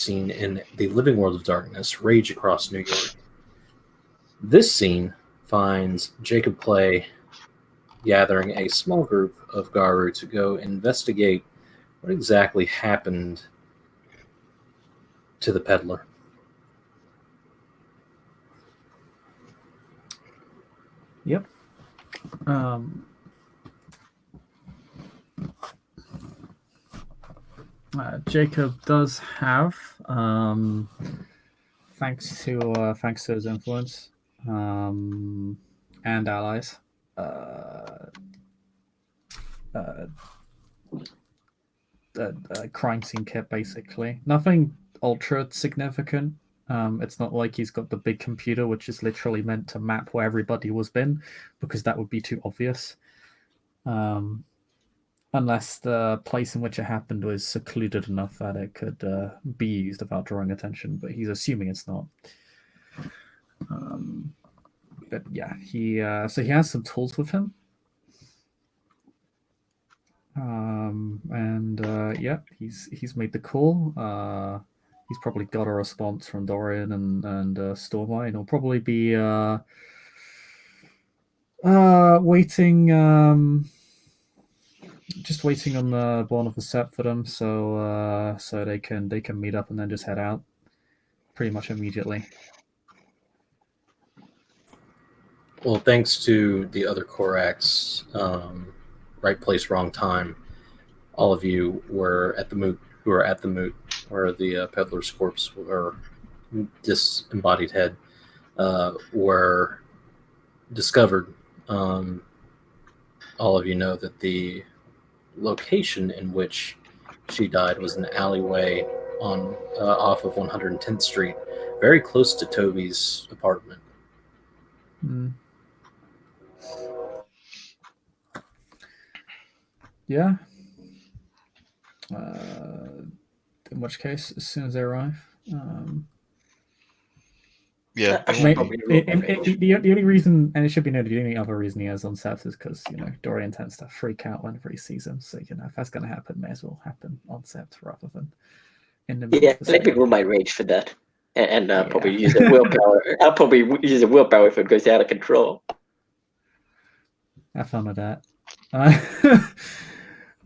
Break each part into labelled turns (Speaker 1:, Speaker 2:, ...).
Speaker 1: scene in The Living World of Darkness, Rage Across New York. This scene finds Jacob Clay gathering a small group of Garu to go investigate what exactly happened to the peddler.
Speaker 2: Yep. Jacob does have, thanks to his influence and allies, a crime scene kit basically. Nothing ultra significant. It's not like he's got the big computer, which is literally meant to map where everybody was been, because that would be too obvious. Unless the place in which it happened was secluded enough that it could be used without drawing attention, but he's assuming it's not. But yeah, he has some tools with him. He's made the call. He's probably got a response from Dorian and Stormlight, and he'll probably be waiting. Just waiting on the Born of the Sept for them, so they can meet up and then just head out pretty much immediately.
Speaker 1: Well, thanks to the other Korax, right place, wrong time. All of you were at the moot, where the peddler's corpse or disembodied head were discovered. All of you know that the location in which she died was an alleyway on off of 110th Street, very close to Toby's apartment.
Speaker 2: Yeah. In which case, as soon as they arrive.
Speaker 3: Yeah.
Speaker 2: The only reason, and it should be noted, the only other reason he has on Sept is because, Dorian tends to freak out whenever he sees him. So, if that's going to happen, may as well happen on Sept rather than in the middle.
Speaker 4: Yeah, let me roll my rage for that. And probably use the willpower. I'll probably use the willpower if it goes out of control.
Speaker 2: Have fun with that.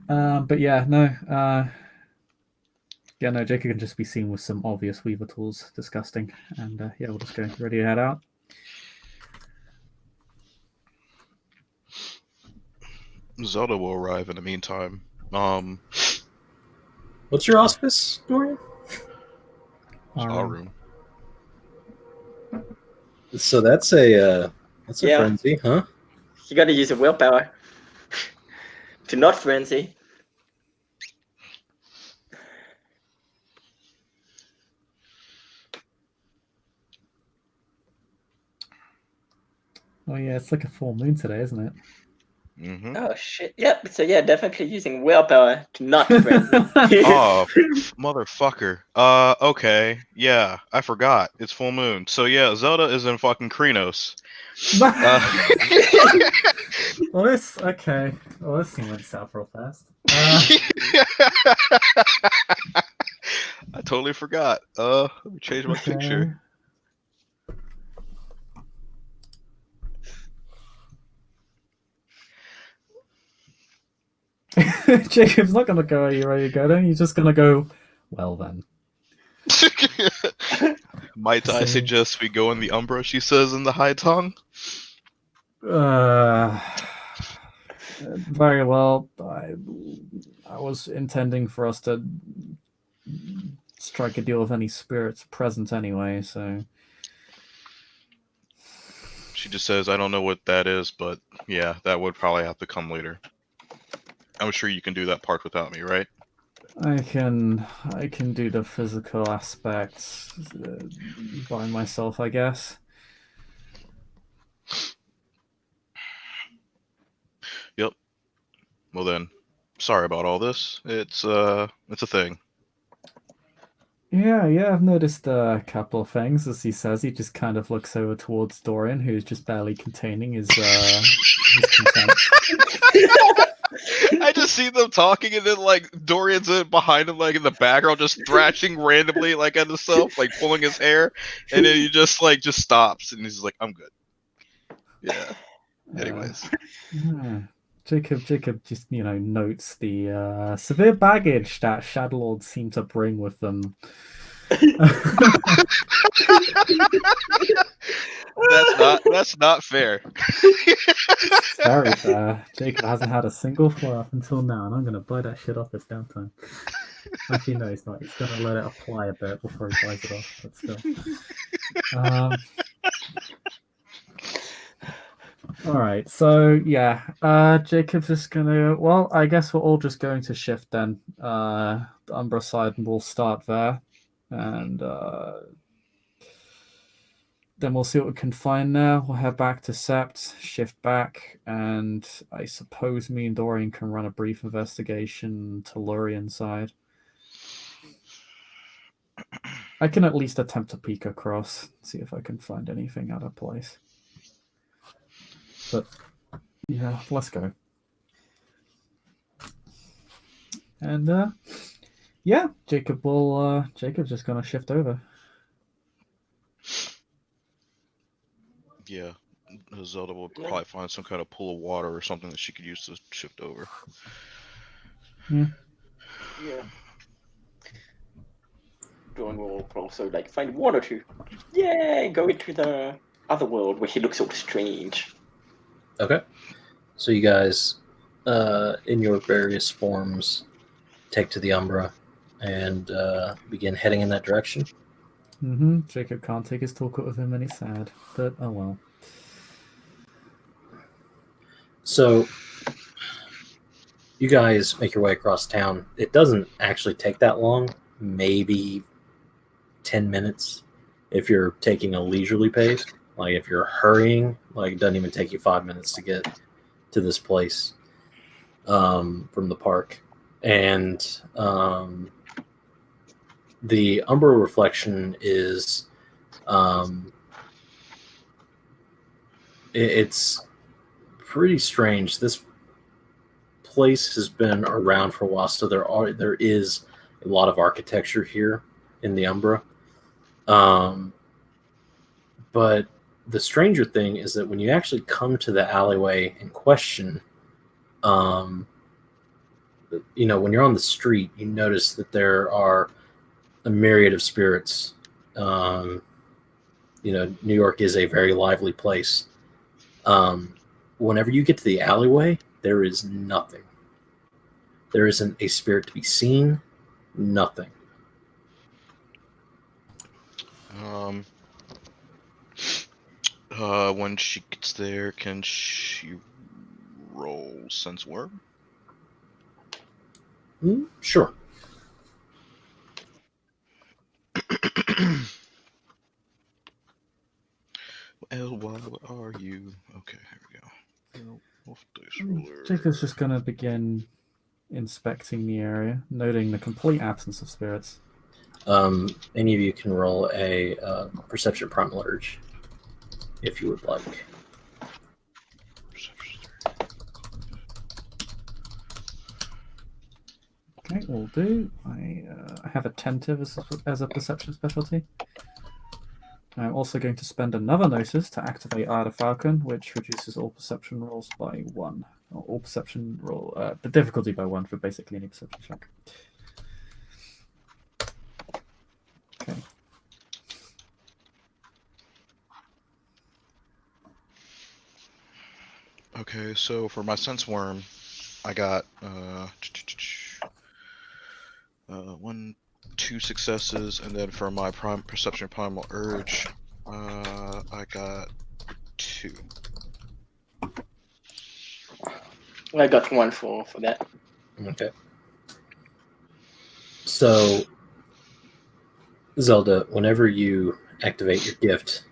Speaker 2: But yeah, no. Jacob can just be seen with some obvious Weaver tools. Disgusting. And we'll just go ready to head out.
Speaker 3: Zelda will arrive in the meantime.
Speaker 1: What's your auspice, Dorian?
Speaker 3: Our room.
Speaker 1: So that's a frenzy, huh?
Speaker 4: You got to use a willpower to not frenzy.
Speaker 2: Oh yeah, it's like a full moon today, isn't it?
Speaker 3: Mm-hmm.
Speaker 4: Oh shit! Yep. So yeah, definitely using willpower to not frenzy.
Speaker 3: Oh, motherfucker. Okay. Yeah, I forgot. It's full moon. So yeah, Zelda is in fucking Krenos.
Speaker 2: Okay. Well, this thing went south real fast.
Speaker 3: I totally forgot. Let me change my picture.
Speaker 2: Jacob's not going to go, are you ready to go then? You're just going to go, well then.
Speaker 3: Might I suggest we go in the Umbra, she says in the high tongue?
Speaker 2: Very well. I was intending for us to strike a deal with any spirits present anyway, so...
Speaker 3: She just says, I don't know what that is, but yeah, that would probably have to come later. I'm sure you can do that part without me, right?
Speaker 2: I can do the physical aspects by myself, I guess.
Speaker 3: Yep. Well then, sorry about all this. It's a thing.
Speaker 2: Yeah, I've noticed a couple of things. As he says, he just kind of looks over towards Dorian, who's just barely containing his contempt.
Speaker 3: I just see them talking, and then like Dorian's behind him, like in the background, just thrashing randomly, like at himself, like pulling his hair, and then he just stops, and he's like, "I'm good." Yeah. Anyways,
Speaker 2: Jacob just notes the severe baggage that Shadowlords seem to bring with them.
Speaker 3: that's not fair.
Speaker 2: Very fair. Jacob hasn't had a single fly up until now, and I'm gonna buy that shit off this downtime. Actually, no, he's not. He's gonna let it apply a bit before he buys it off, but still. All right, so yeah, Jacob's just gonna. Well, I guess we're all just going to shift then. The Umbra side, and we'll start there, and then we'll see what we can find there. We'll head back to Sept, shift back, and I suppose me and Dorian can run a brief investigation to Lurian side. I can at least attempt to peek across, see if I can find anything out of place. But yeah, let's go. And yeah, Jacob's just gonna shift over.
Speaker 3: Yeah, Zelda will probably find some kind of pool of water or something that she could use to shift over.
Speaker 2: Yeah.
Speaker 4: Dawn will also find one or two. Yeah, go into the other world where he looks sort of strange.
Speaker 1: Okay. So you guys, in your various forms, take to the Umbra and begin heading in that direction.
Speaker 2: Jacob can't take his toolkit with him and he's sad, but oh well.
Speaker 1: So you guys make your way across town. It doesn't actually take that long, maybe 10 minutes if you're taking a leisurely pace. Like if you're hurrying, it doesn't even take you 5 minutes to get to this place from the park. And the Umbra reflection is it's pretty strange. This place has been around for a while, so there is a lot of architecture here in the Umbra. But the stranger thing is that when you actually come to the alleyway in question, when you're on the street, you notice that there are a myriad of spirits. New York is a very lively place. Whenever you get to the alleyway, there is nothing. There isn't a spirit to be seen. Nothing.
Speaker 3: When she gets there, can she roll sense worm?
Speaker 1: Sure.
Speaker 3: Well, what are you? Okay, here we go. Off dice roller.
Speaker 2: Jacob's just going to begin inspecting the area, noting the complete absence of spirits.
Speaker 1: Any of you can roll a perception primal urge, if you would like.
Speaker 2: Okay, will do. I have attentive as a perception specialty. I'm also going to spend another notice to activate Eye of the Falcon, which reduces all perception rolls by 1. Or all perception roll, the difficulty by 1 for basically any perception check. Okay.
Speaker 3: Okay, so for my sense worm, I got 2 successes, and then for my perception primal urge, I got 2.
Speaker 4: I got 1 for that.
Speaker 1: Okay. So, Zelda, whenever you activate your gift,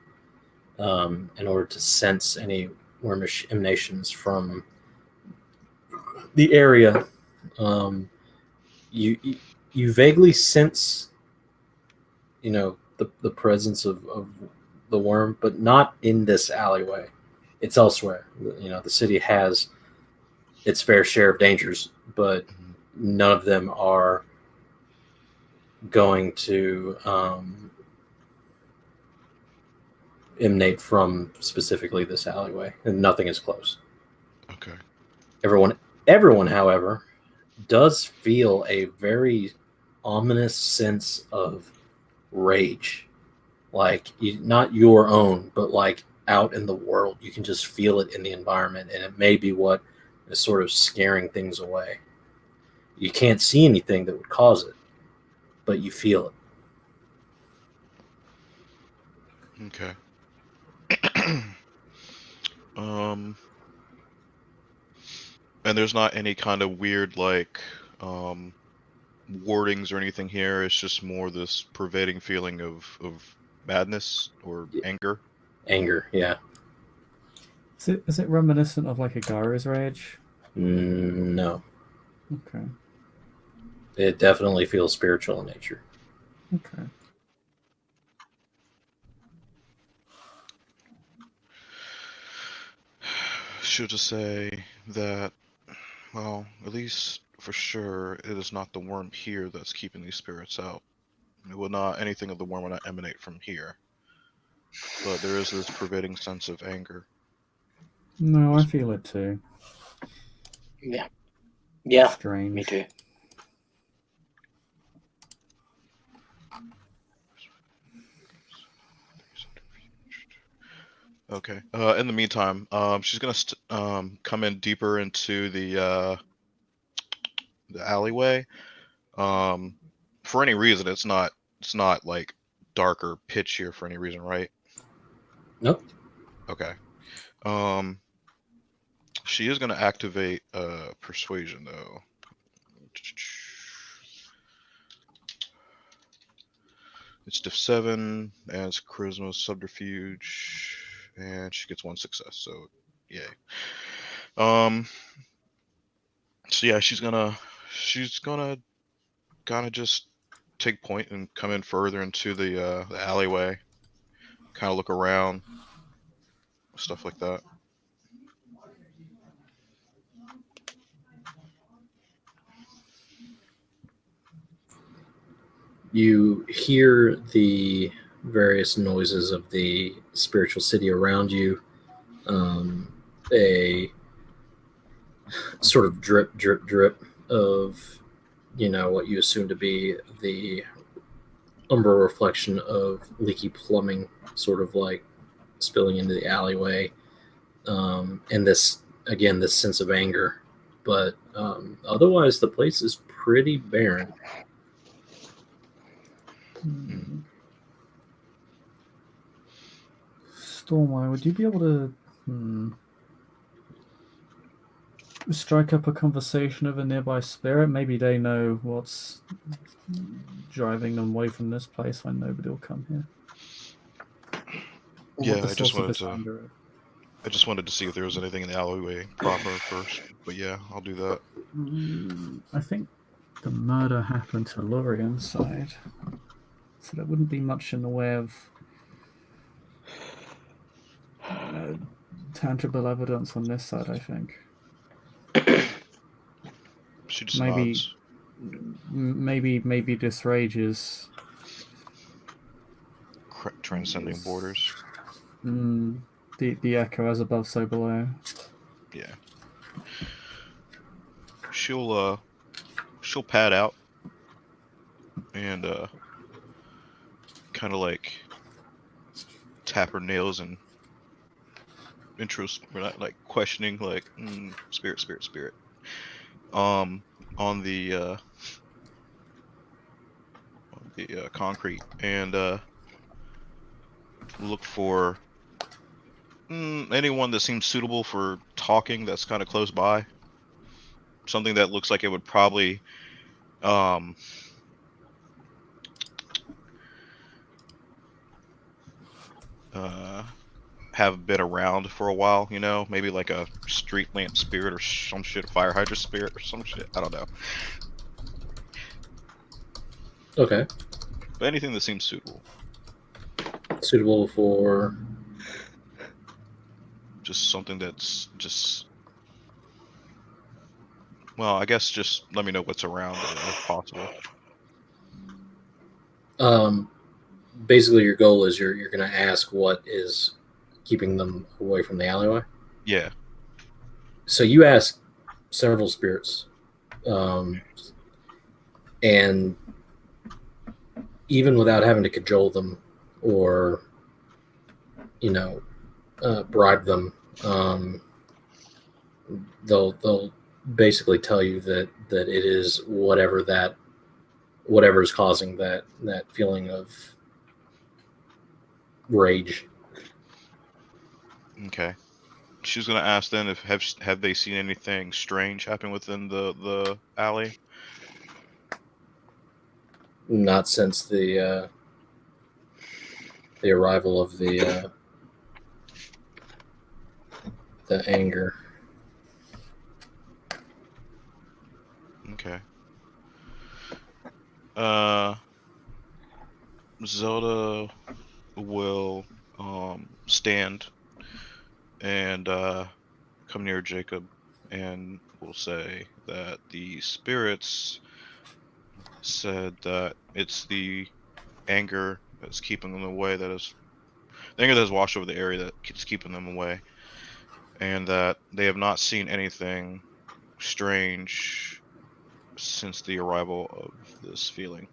Speaker 1: in order to sense any wormish emanations from the area, you vaguely sense, the presence of the worm, but not in this alleyway. It's elsewhere. The city has its fair share of dangers, but none of them are going to emanate from specifically this alleyway, and nothing is close.
Speaker 3: Okay.
Speaker 1: Everyone, however, does feel a very ominous sense of rage, like not your own, but like out in the world. You can just feel it in the environment, and it may be what is sort of scaring things away. You can't see anything that would cause it, but you feel it.
Speaker 3: Okay. And there's not any kind of weird like wardings or anything here. It's just more this pervading feeling of madness or anger.
Speaker 1: Anger, yeah.
Speaker 2: Is it reminiscent of like a Gyro's Rage?
Speaker 1: No,
Speaker 2: Okay.
Speaker 1: it definitely feels spiritual in nature.
Speaker 2: Okay.
Speaker 3: Should just say that, well, at least for sure, it is not the worm here that's keeping these spirits out. It will not, anything of the worm will not emanate from here. But there is this pervading sense of anger.
Speaker 2: No, I feel it too.
Speaker 4: Yeah. Yeah,
Speaker 2: Strange.
Speaker 4: me too.
Speaker 3: Okay. In the meantime, she's gonna come in deeper into the alleyway. For any reason, it's not like dark or pitchier for any reason, right?
Speaker 1: Nope.
Speaker 3: Okay. She is gonna activate persuasion though. It's diff 7, and it's charisma subterfuge, and she gets 1 success, so yay. So yeah, she's gonna kind of just take point and come in further into the alleyway, kind of look around, stuff like that.
Speaker 1: You hear the various noises of the spiritual city around you. A sort of drip, drip, drip of, what you assume to be the umbra reflection of leaky plumbing, sort of like spilling into the alleyway. And this, again, this sense of anger. But otherwise, the place is pretty barren.
Speaker 2: Stormwire, would you be able to strike up a conversation with a nearby spirit? Maybe they know what's driving them away from this place when nobody will come here. Or
Speaker 3: Yeah,
Speaker 2: what the
Speaker 3: I just
Speaker 2: source of
Speaker 3: wanted
Speaker 2: this anger is.
Speaker 3: I just wanted to see if there was anything in the alleyway proper first, but yeah, I'll do that.
Speaker 2: I think the murder happened to Lorian's side, so there wouldn't be much in the way of tangible evidence on this side, I think.
Speaker 3: She just
Speaker 2: Maybe,
Speaker 3: nods.
Speaker 2: maybe this rage is
Speaker 3: Transcending borders.
Speaker 2: The echo as above, so below.
Speaker 3: Yeah. She'll pad out and kind of like tap her nails and like questioning, like spirit. On the concrete, and look for anyone that seems suitable for talking that's kind of close by. Something that looks like it would probably have been around for a while, maybe like a street lamp spirit or some shit, fire hydrant spirit or some shit. I don't know.
Speaker 1: Okay.
Speaker 3: But anything that seems suitable.
Speaker 1: Suitable for
Speaker 3: just something that's just Well, I guess just let me know what's around if possible.
Speaker 1: Basically, your goal is you're going to ask what is keeping them away from the alleyway.
Speaker 3: Yeah.
Speaker 1: So you ask several spirits, and even without having to cajole them or bribe them, they'll basically tell you that it is whatever is causing that feeling of rage.
Speaker 3: Okay. She's gonna ask then if have they seen anything strange happen within the alley?
Speaker 1: Not since the arrival of the anger.
Speaker 3: Okay. Zelda will stand and come near Jacob and will say that the spirits said that it's the anger that's keeping them away, the anger that has washed over the area that keeps keeping them away, and that they have not seen anything strange since the arrival of this feeling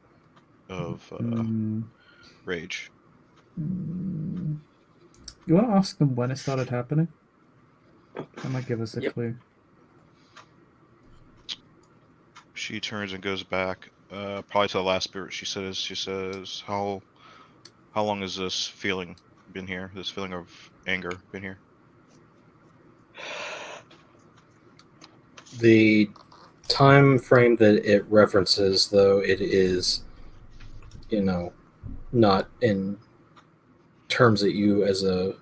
Speaker 3: of rage.
Speaker 2: You want to ask them when it started happening? That might give us a clue.
Speaker 3: She turns and goes back, probably to the last spirit. She says, how long has this feeling been here? This feeling of anger been here?
Speaker 1: The time frame that it references, though, it is, not in terms that you as a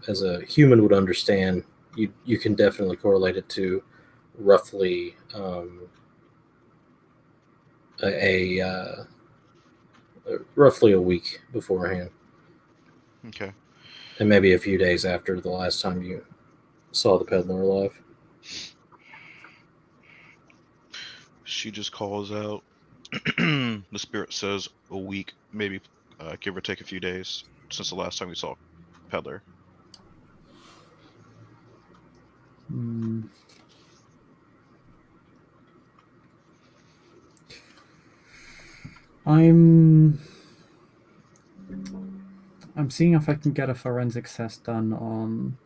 Speaker 1: human would understand. You can definitely correlate it to roughly roughly a week beforehand.
Speaker 3: Okay.
Speaker 1: And maybe a few days after the last time you saw the peddler alive.
Speaker 3: She just calls out. The spirit says a week, maybe give or take a few days since the last time we saw peddler.
Speaker 2: I'm seeing if I can get a forensic test done on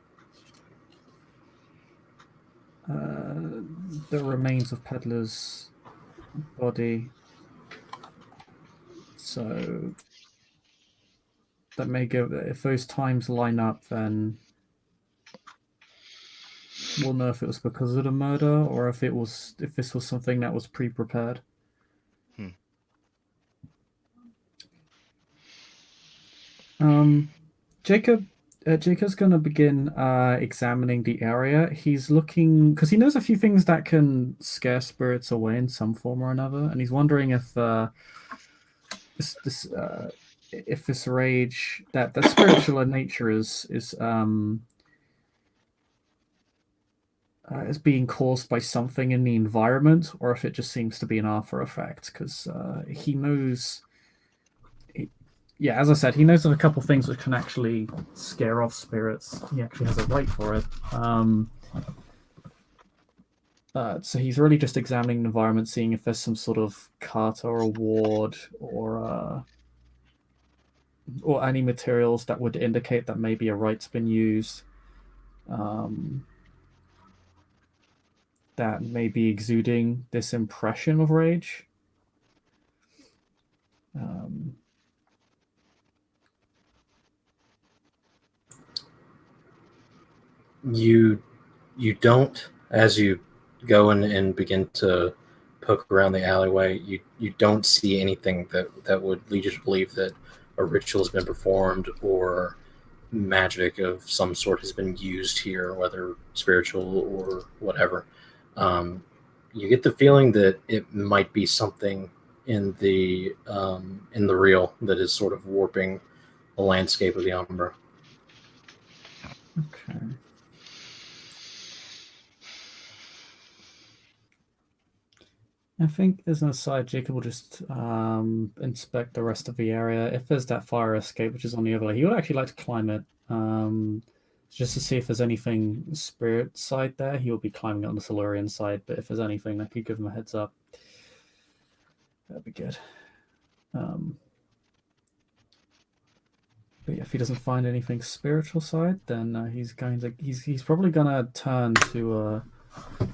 Speaker 2: the remains of Peddler's body. So that may give, if those times line up, then we'll know if it was because of the murder or if this was something that was pre-prepared. Jacob's going to begin examining the area. He's looking because he knows a few things that can scare spirits away in some form or another, and he's wondering if this rage that spiritual in nature is being caused by something in the environment, or if it just seems to be an after effect. Because he knows. Yeah, as I said, he knows of a couple things that can actually scare off spirits. He actually has a right for it. So he's really just examining the environment, seeing if there's some sort of kata or ward or any materials that would indicate that maybe a rite's been used. That may be exuding this impression of rage.
Speaker 1: You don't, as you go in and begin to poke around the alleyway, you don't see anything that would lead you to believe that a ritual has been performed or magic of some sort has been used here, whether spiritual or whatever. You get the feeling that it might be something in the real that is sort of warping the landscape of the Umbra.
Speaker 2: Okay. I think as an aside, Jacob will just inspect the rest of the area. If there's that fire escape, which is on the overlay, he would actually like to climb it. Just to see if there's anything spirit side there. He will be climbing it on the Silurian side, but if there's anything, I could give him a heads up. That'd be good. But yeah, if he doesn't find anything spiritual side, then he's probably gonna turn to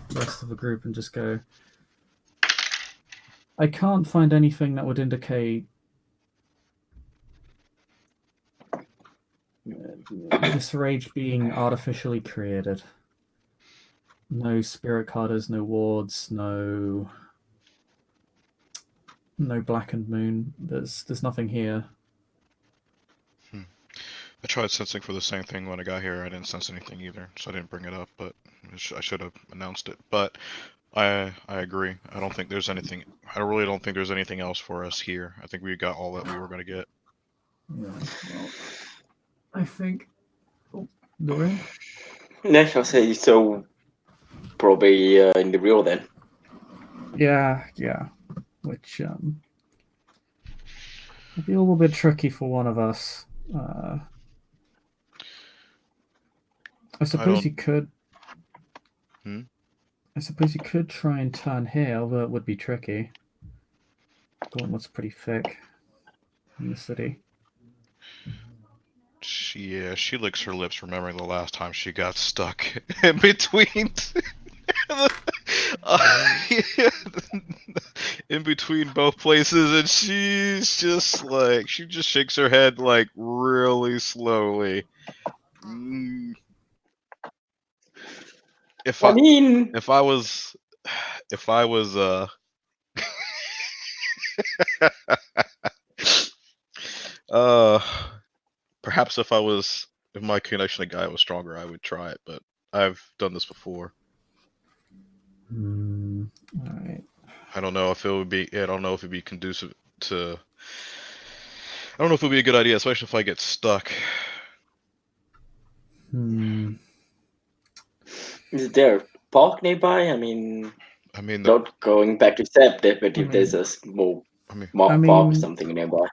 Speaker 2: the rest of the group and just go. I can't find anything that would indicate this rage being artificially created. No spirit carders, no wards, no blackened moon. There's nothing here.
Speaker 3: I tried sensing for the same thing when I got here. I didn't sense anything either, so I didn't bring it up. But I should have announced it. But I agree. I don't think there's anything. I really don't think there's anything else for us here. I think we got all that we were going to get.
Speaker 2: Yeah. Well, I think. Oh, Dorian?
Speaker 4: No, I'll say so. Probably in the real then.
Speaker 2: Yeah. Which would be a little bit tricky for one of us. I suppose you could. I suppose you could try and turn here, although it would be tricky. Gauntlet's pretty thick in the city.
Speaker 3: She licks her lips, remembering the last time she got stuck in between. In between both places, and she's just like, she just shakes her head like really slowly. If I was perhaps if my connection to Gaia was stronger, I would try it, but I've done this before.
Speaker 2: All right.
Speaker 3: I don't know if it'd be conducive to. I don't know if it'd be a good idea, especially if I get stuck.
Speaker 4: Is there a park nearby? I mean, not going back to September, but if there's a small park or something nearby.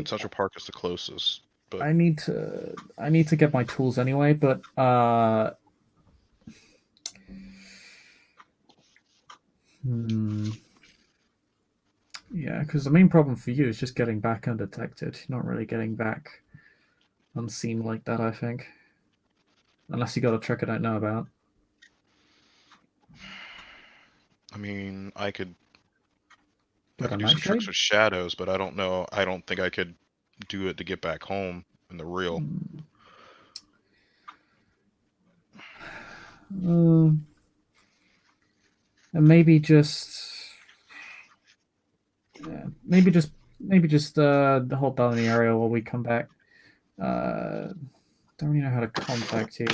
Speaker 3: Central Park is the closest. But
Speaker 2: I need to get my tools anyway, but yeah, because the main problem for you is just getting back undetected. You're not really getting back unseen like that, I think. Unless you got a trick I don't know about.
Speaker 3: I mean, I could
Speaker 2: Got a
Speaker 3: do some
Speaker 2: nightshade?
Speaker 3: tricks with shadows, but I don't know. I don't think I could do it to get back home in the real.
Speaker 2: And maybe just hold down the area while we come back. Don't really know how to contact you.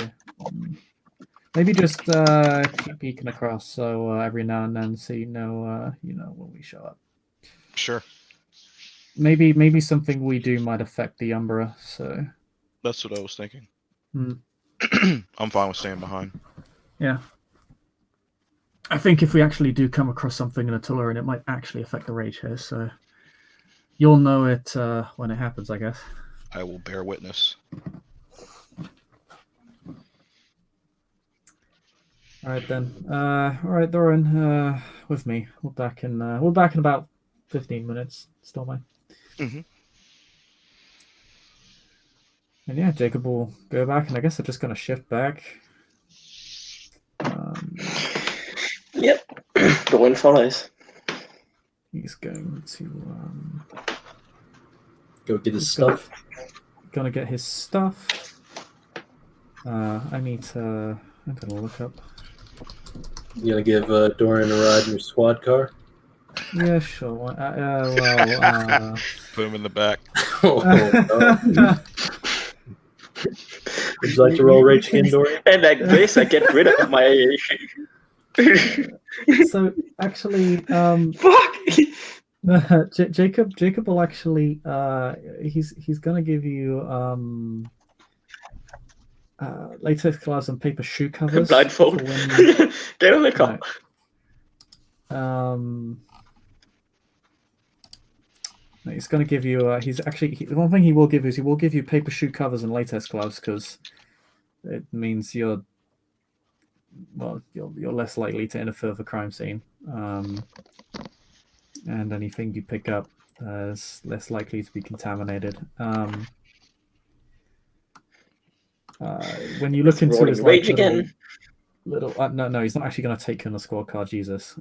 Speaker 2: Maybe just keep peeking across, so every now and then, so you know when we show up.
Speaker 3: Sure.
Speaker 2: Maybe something we do might affect the Umbra. So
Speaker 3: that's what I was thinking. I'm fine with staying behind.
Speaker 2: Yeah. I think if we actually do come across something in a Tellurian, it might actually affect the rage here. So you'll know it when it happens, I guess.
Speaker 3: I will bear witness.
Speaker 2: All right then. All right, Doran, with me. We're back in about 15 minutes. Still mine. And yeah, Jacob will go back, and I guess they're just going to shift back.
Speaker 4: Yep. Doran follows.
Speaker 2: He's going to
Speaker 1: go get his stuff.
Speaker 2: Gonna get his stuff. I'm gonna look up.
Speaker 1: You gonna give Dorian a ride in your squad car?
Speaker 2: Yeah, sure.
Speaker 3: Put him in the back.
Speaker 1: Would you like to roll rage again, Dorian?
Speaker 4: And like this, I get rid of my.
Speaker 2: So actually,
Speaker 4: fuck.
Speaker 2: Jacob will actually he's gonna give you latex gloves and paper shoe covers.
Speaker 4: Blindfold. Get on the car.
Speaker 2: He's going to give you. The one thing he will give is he will give you paper shoe covers and latex gloves because it means you're less likely to interfere with a crime scene, and anything you pick up is less likely to be contaminated. When you look into his
Speaker 4: rage again.
Speaker 2: Little no, he's not actually going to take you on a scorecard. Jesus.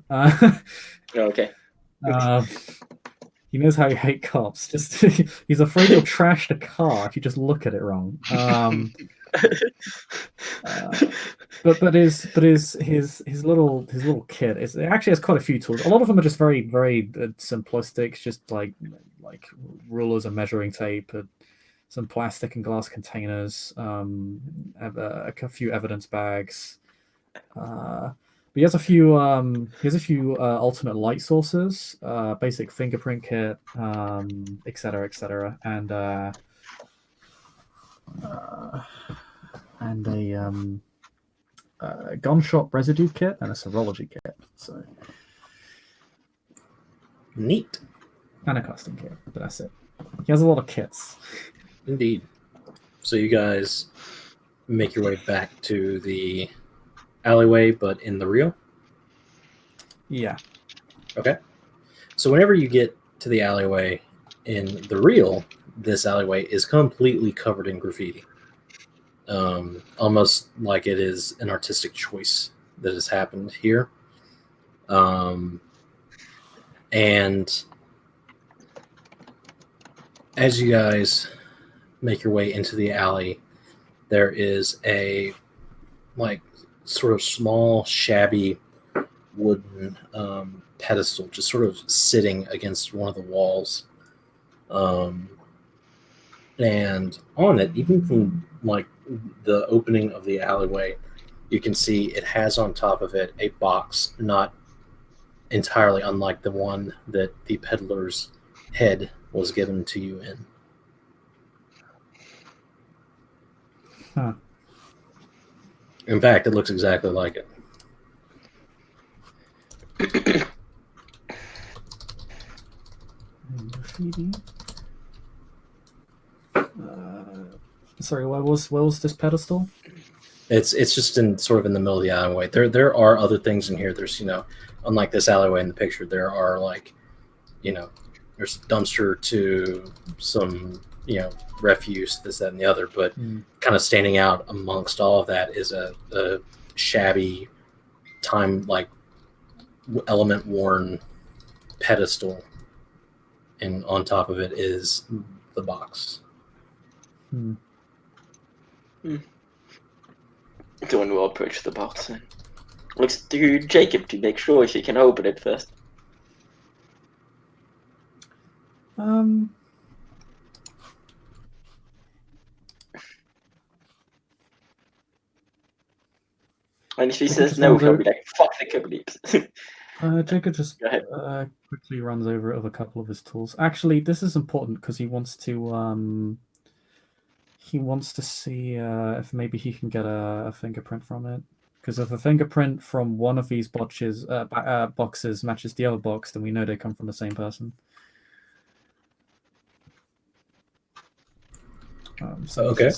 Speaker 4: Okay.
Speaker 2: He knows how you hate cops. Just he's afraid you'll trash the car if you just look at it wrong. But his little kit it actually has quite a few tools. A lot of them are just very very simplistic, just like rulers and measuring tape, some plastic and glass containers, a few evidence bags. But he has a few alternate light sources, basic fingerprint kit, etc., and a gun shop residue kit and a serology kit. So
Speaker 1: neat.
Speaker 2: And a custom kit, but that's it. He has a lot of kits.
Speaker 1: Indeed. So you guys make your way back to the alleyway, but in the Rio?
Speaker 2: Yeah.
Speaker 1: Okay. So whenever you get to the alleyway in the Rio, this alleyway is completely covered in graffiti. Almost like it is an artistic choice that has happened here. And as you guys make your way into the alley, there is a sort of small, shabby wooden pedestal just sort of sitting against one of the walls. And on it, even from the opening of the alleyway, you can see it has on top of it a box not entirely unlike the one that the peddler's head was given to you in.
Speaker 2: Huh.
Speaker 1: In fact, it looks exactly like it.
Speaker 2: Sorry, where was this pedestal?
Speaker 1: It's just in the middle of the alleyway. There are other things in here. There's unlike this alleyway in the picture, there are there's a dumpster to some refuse, this, that, and the other. But kind of standing out amongst all of that is a shabby, element worn pedestal, and on top of it is the box.
Speaker 4: Dawn will approach the box and looks to Jacob to make sure she can open it first. And if she says no, he'll be like, fuck the cable.
Speaker 2: Jacob just quickly runs over it with a couple of his tools. Actually, this is important because he wants to see if maybe he can get a fingerprint from it. Because if a fingerprint from one of these boxes matches the other box, then we know they come from the same person.
Speaker 1: Okay.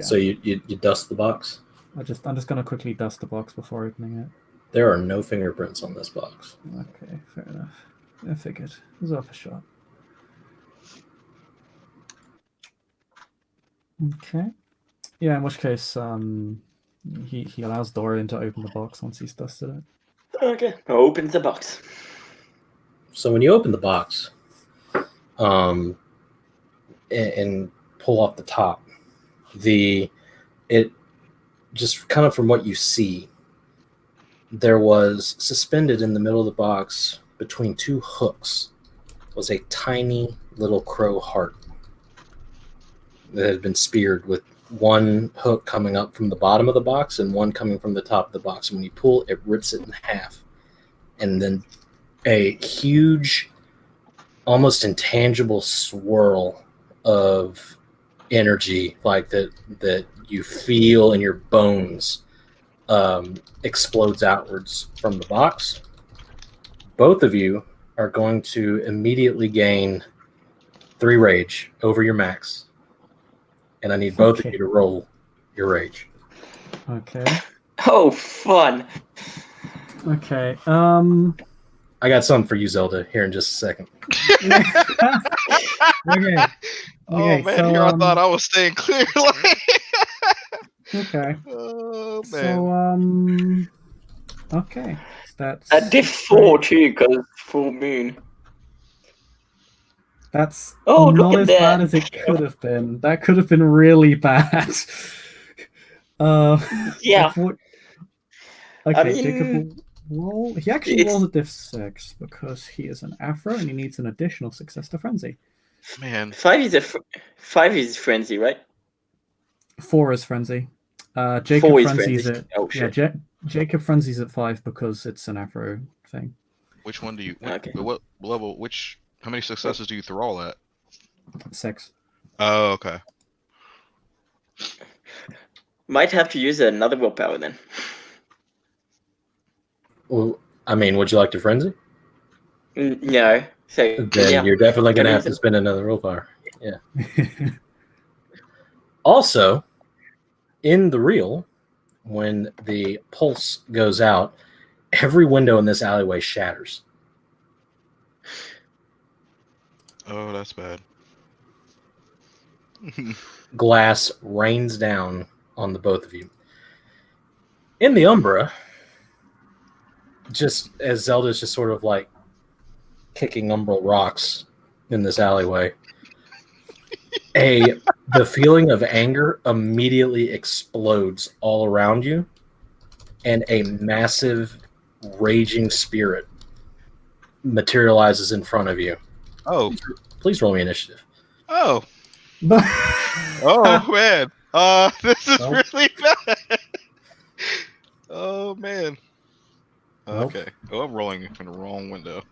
Speaker 1: So you dust the box?
Speaker 2: I'm just gonna quickly dust the box before opening it.
Speaker 1: There are no fingerprints on this box.
Speaker 2: Okay, fair enough. I figured. It was worth a shot. Okay. Yeah, in which case, he allows Dorian to open the box once he's dusted it.
Speaker 4: Okay, opens the box.
Speaker 1: So when you open the box, and pull off the top, it just kind of from what you see, there was suspended in the middle of the box between two hooks was a tiny little crow heart that had been speared with one hook coming up from the bottom of the box and one coming from the top of the box. And when you pull, it rips it in half. And then a huge, almost intangible swirl of energy that you feel in your bones explodes outwards from the box. both of you are going to immediately gain 3 rage over your max. And I need both of you to roll your rage.
Speaker 2: Okay.
Speaker 4: Oh, fun.
Speaker 2: Okay.
Speaker 1: I got something for you, Zelda, here in just a second.
Speaker 2: Okay.
Speaker 3: Oh man,
Speaker 2: so,
Speaker 3: here I thought I was staying clear.
Speaker 2: Okay.
Speaker 3: Oh man.
Speaker 2: So okay. So that's
Speaker 4: I did 4 too, because full moon.
Speaker 2: That's
Speaker 4: look
Speaker 2: not
Speaker 4: at
Speaker 2: as
Speaker 4: that.
Speaker 2: bad as it could have been. That could have been really bad.
Speaker 4: Yeah.
Speaker 2: Okay, Jacob will roll. He actually rolls a diff 6 because he is an Afro and he needs an additional success to frenzy.
Speaker 3: Man,
Speaker 4: 5 is frenzy, right?
Speaker 2: 4 is frenzy. Jacob
Speaker 4: 4 is
Speaker 2: frenzies
Speaker 4: frenzy.
Speaker 2: it.
Speaker 4: Oh shit.
Speaker 2: Jacob frenzies at 5 because it's an Afro thing.
Speaker 3: which one do you?
Speaker 4: Okay.
Speaker 3: What level? How many successes do you throw all at?
Speaker 2: 6.
Speaker 3: Oh, okay.
Speaker 4: Might have to use another willpower then.
Speaker 1: Well, I mean, would you like to frenzy?
Speaker 4: No. So
Speaker 1: then you're definitely going to have to spend another willpower. Yeah. Also, in the reel, when the pulse goes out, every window in this alleyway shatters.
Speaker 3: Oh, that's bad.
Speaker 1: Glass rains down on the both of you. In the Umbra, just as Zelda's just sort of like kicking umbral rocks in this alleyway, the feeling of anger immediately explodes all around you, and a massive raging spirit materializes in front of you.
Speaker 3: Oh,
Speaker 1: please roll me initiative.
Speaker 3: Oh. Oh man. This is really bad. Oh man. Okay. Oh, I'm rolling from the wrong window.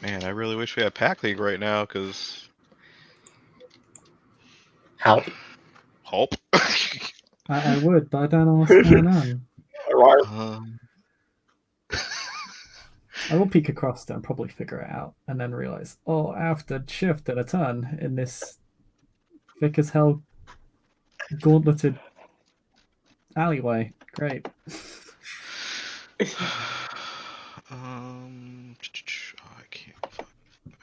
Speaker 3: Man, I really wish we had Pack League right now, because
Speaker 1: Help.
Speaker 2: I would, but I don't know what's going on. I will peek across there and probably figure it out, and then realize, oh, I have to shift at a turn in this thick as hell gauntleted alleyway. Great.
Speaker 3: I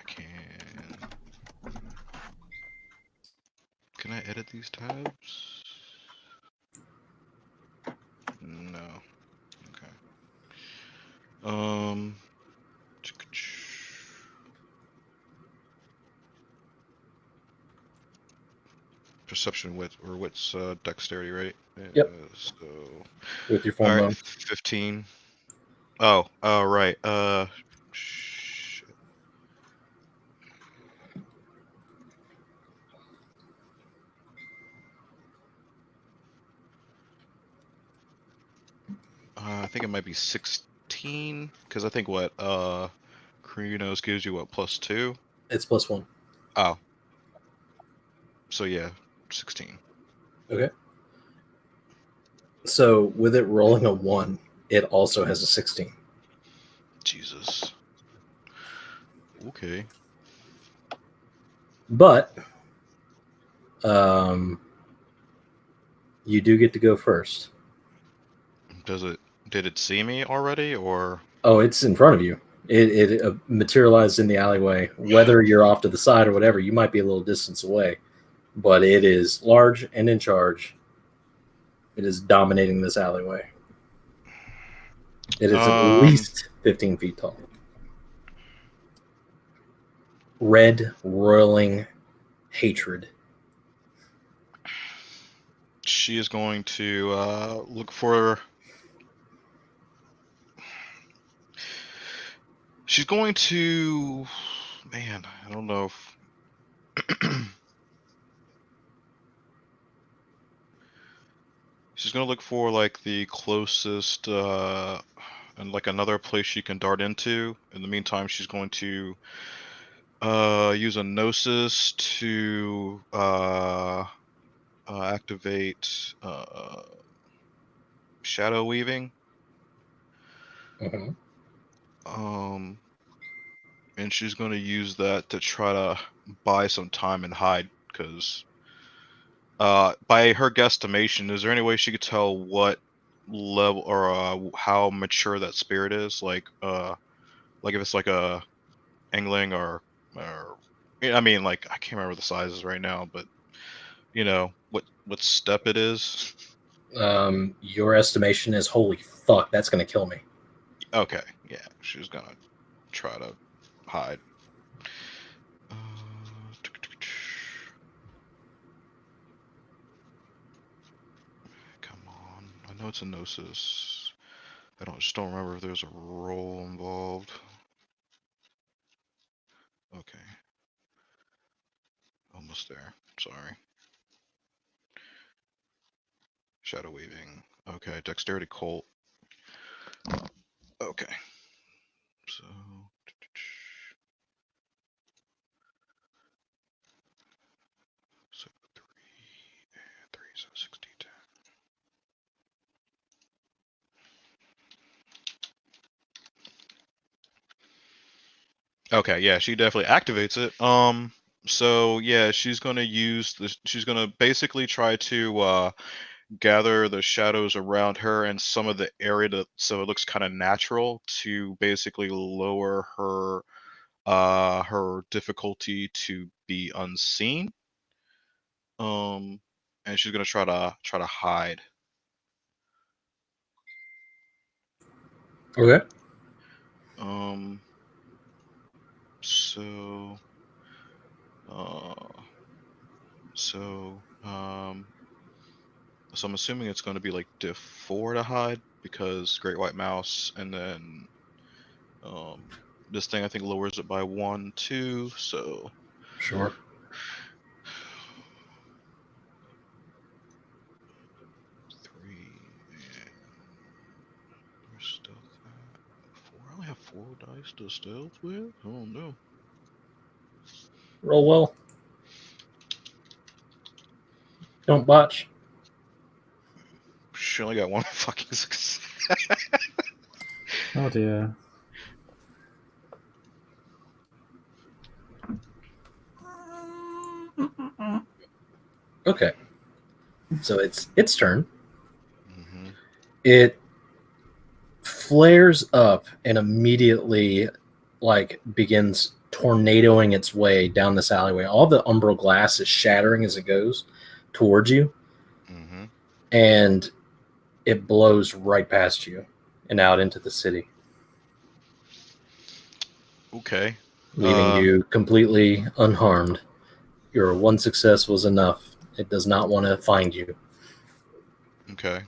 Speaker 3: can't. Can I edit these tabs? No. Okay. Perception wit or wit's dexterity, right?
Speaker 1: Yep.
Speaker 3: So
Speaker 1: with your phone.
Speaker 3: All right, 15. Oh, right. Shit. I think it might be 16, because I think what Krinos gives you what, +2?
Speaker 1: It's +1.
Speaker 3: Oh. So yeah, 16.
Speaker 1: Okay. So with it rolling a 1, it also has a 16.
Speaker 3: Jesus. Okay.
Speaker 1: But you do get to go first.
Speaker 3: Did it see me already, or?
Speaker 1: Oh, it's in front of you. It materialized in the alleyway. Whether you're off to the side or whatever, you might be a little distance away, but it is large and in charge. It is dominating this alleyway. It is at least 15 feet tall. Red, roiling hatred.
Speaker 3: She is going to look for... She's going to... Man, I don't know if... She's going to look for, like, the closest, and, like, another place she can dart into. In the meantime, she's going to use a Gnosis to activate shadow weaving.
Speaker 1: Mm-hmm.
Speaker 3: And she's going to use that to try to buy some time and hide, because by her guesstimation, is there any way she could tell what level or how mature that spirit is? Like if it's like a Engling or I mean, like, I can't remember the sizes right now, but what step it is.
Speaker 1: Your estimation is, holy fuck, that's gonna kill me.
Speaker 3: Okay, yeah, she's gonna try to hide. Come on, I know it's a Gnosis. I just don't remember if there's a roll involved. Okay. Almost there. Sorry. Shadow weaving. Okay, dexterity cult. Okay. So so 3 and 3, so 60. Okay, yeah, she definitely activates it. So yeah, she's gonna use this. She's gonna basically try to gather the shadows around her and some of the area so it looks kind of natural, to basically lower her difficulty to be unseen. And she's gonna try to hide.
Speaker 1: Okay.
Speaker 3: So I'm assuming it's going to be like diff 4 to hide, because Great White Mouse, and then this thing I think lowers it by 1, 2. So
Speaker 1: sure.
Speaker 3: Where's stealth at? 4. I only have 4 dice to stealth with. Oh no.
Speaker 1: Roll well. Don't botch.
Speaker 3: She only got 1 fucking success.
Speaker 2: Oh dear.
Speaker 1: Okay. So it's turn.
Speaker 3: Mm-hmm.
Speaker 1: It flares up and immediately begins tornadoing its way down this alleyway. All the umbral glass is shattering as it goes towards you.
Speaker 3: Mm-hmm.
Speaker 1: And it blows right past you and out into the city.
Speaker 3: Okay.
Speaker 1: Leaving you completely unharmed. Your 1 success was enough. It does not want to find you.
Speaker 3: Okay.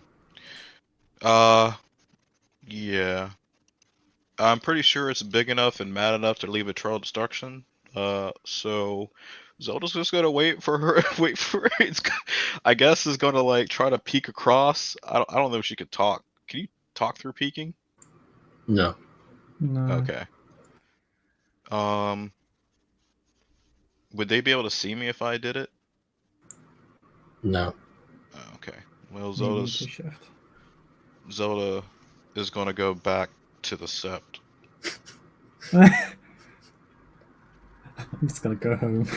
Speaker 3: Yeah. I'm pretty sure it's big enough and mad enough to leave a trail of destruction. So Zelda's just gonna wait for her. I guess is gonna try to peek across. I don't know if she could talk. Can you talk through peeking?
Speaker 1: No.
Speaker 3: Okay. Would they be able to see me if I did it?
Speaker 1: No.
Speaker 3: Okay. Well, Zelda is gonna go back to the Sept.
Speaker 2: I'm just gonna go home.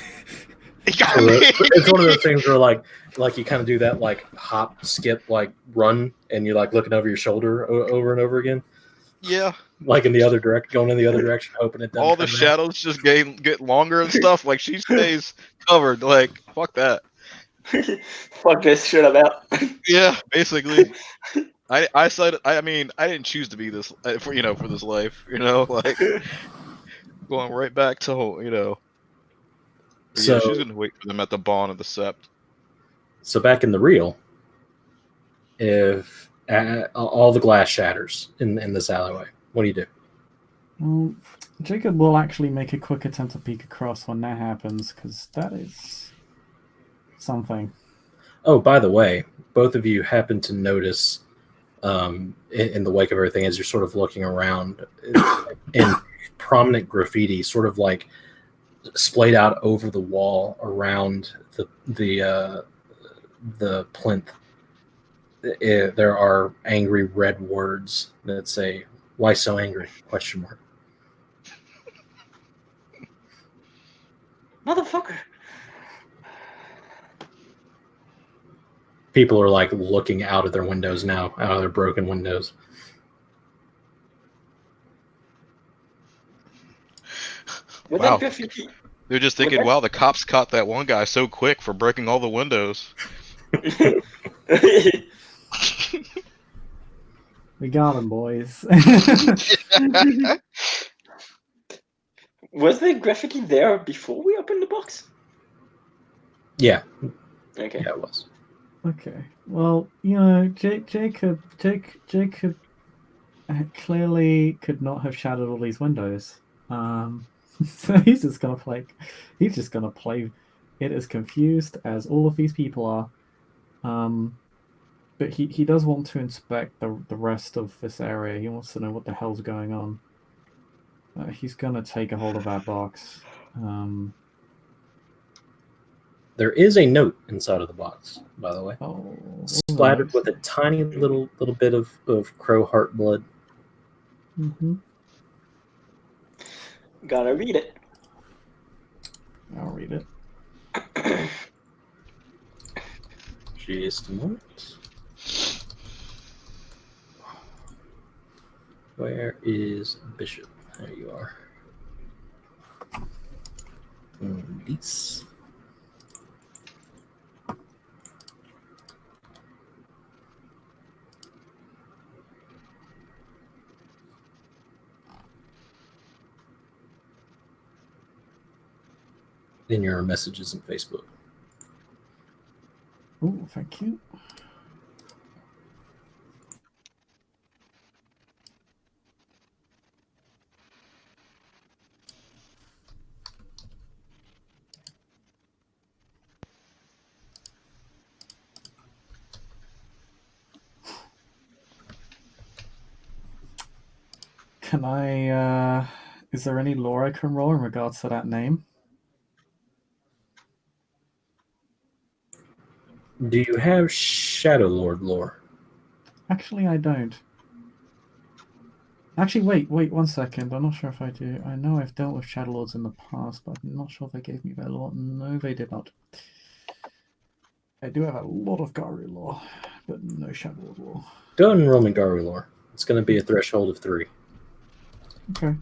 Speaker 1: It's one of those things where you kind of do that hop, skip, run, and you're looking over your shoulder over and over again.
Speaker 3: Yeah.
Speaker 1: In the other direction, going in the other direction, hoping it doesn't.
Speaker 3: All the shadows just get longer and stuff. She stays covered. Fuck that.
Speaker 4: Fuck this shit about.
Speaker 3: Yeah, basically. I said. I mean, I didn't choose to be this for this life. Going right back to So yeah, she's gonna wait for them at the Bawn of the Sept.
Speaker 1: So back in the real, if all the glass shatters in this alleyway, what do you do?
Speaker 2: Well, Jacob will actually make a quick attempt to peek across when that happens, because that is something.
Speaker 1: Oh, by the way, both of you happen to notice in the wake of everything, as you're sort of looking around, in prominent graffiti, sort of splayed out over the wall around the plinth, there are angry red words that say, "Why so angry?" ?
Speaker 4: Motherfucker.
Speaker 1: People are like looking out of their windows now, out of their broken windows.
Speaker 3: Wow. They're just thinking, wow, the cops caught that one guy so quick for breaking all the windows.
Speaker 2: We got him, boys.
Speaker 4: Was the graffiti there before we opened the box?
Speaker 1: Yeah.
Speaker 4: Okay.
Speaker 1: Yeah, it was.
Speaker 2: Okay. Well, you know, Jacob clearly could not have shattered all these windows. So he's just gonna play it as confused as all of these people are. But he does want to inspect the rest of this area. He wants to know what the hell's going on. He's gonna take a hold of that box.
Speaker 1: There is a note inside of the box, by the way.
Speaker 2: Oh,
Speaker 1: splattered with a tiny little bit of crow heart blood.
Speaker 2: Mm-hmm.
Speaker 4: Gotta read it.
Speaker 2: I'll read it.
Speaker 1: Just a moment. Where is Bishop? There you are. Release. In your messages in Facebook.
Speaker 2: Oh, thank you. Can I, is there any lore I can roll in regards to that name?
Speaker 1: Do you have Shadow Lord lore?
Speaker 2: Actually, I don't. Actually, wait 1 second. I'm not sure if I do. I know I've dealt with Shadow Lords in the past, but I'm not sure if they gave me their lore. No, they did not. I do have a lot of Garu lore, but no Shadow Lord lore.
Speaker 1: Go ahead and roll me Garu lore. It's going to be a threshold of 3.
Speaker 2: Okay.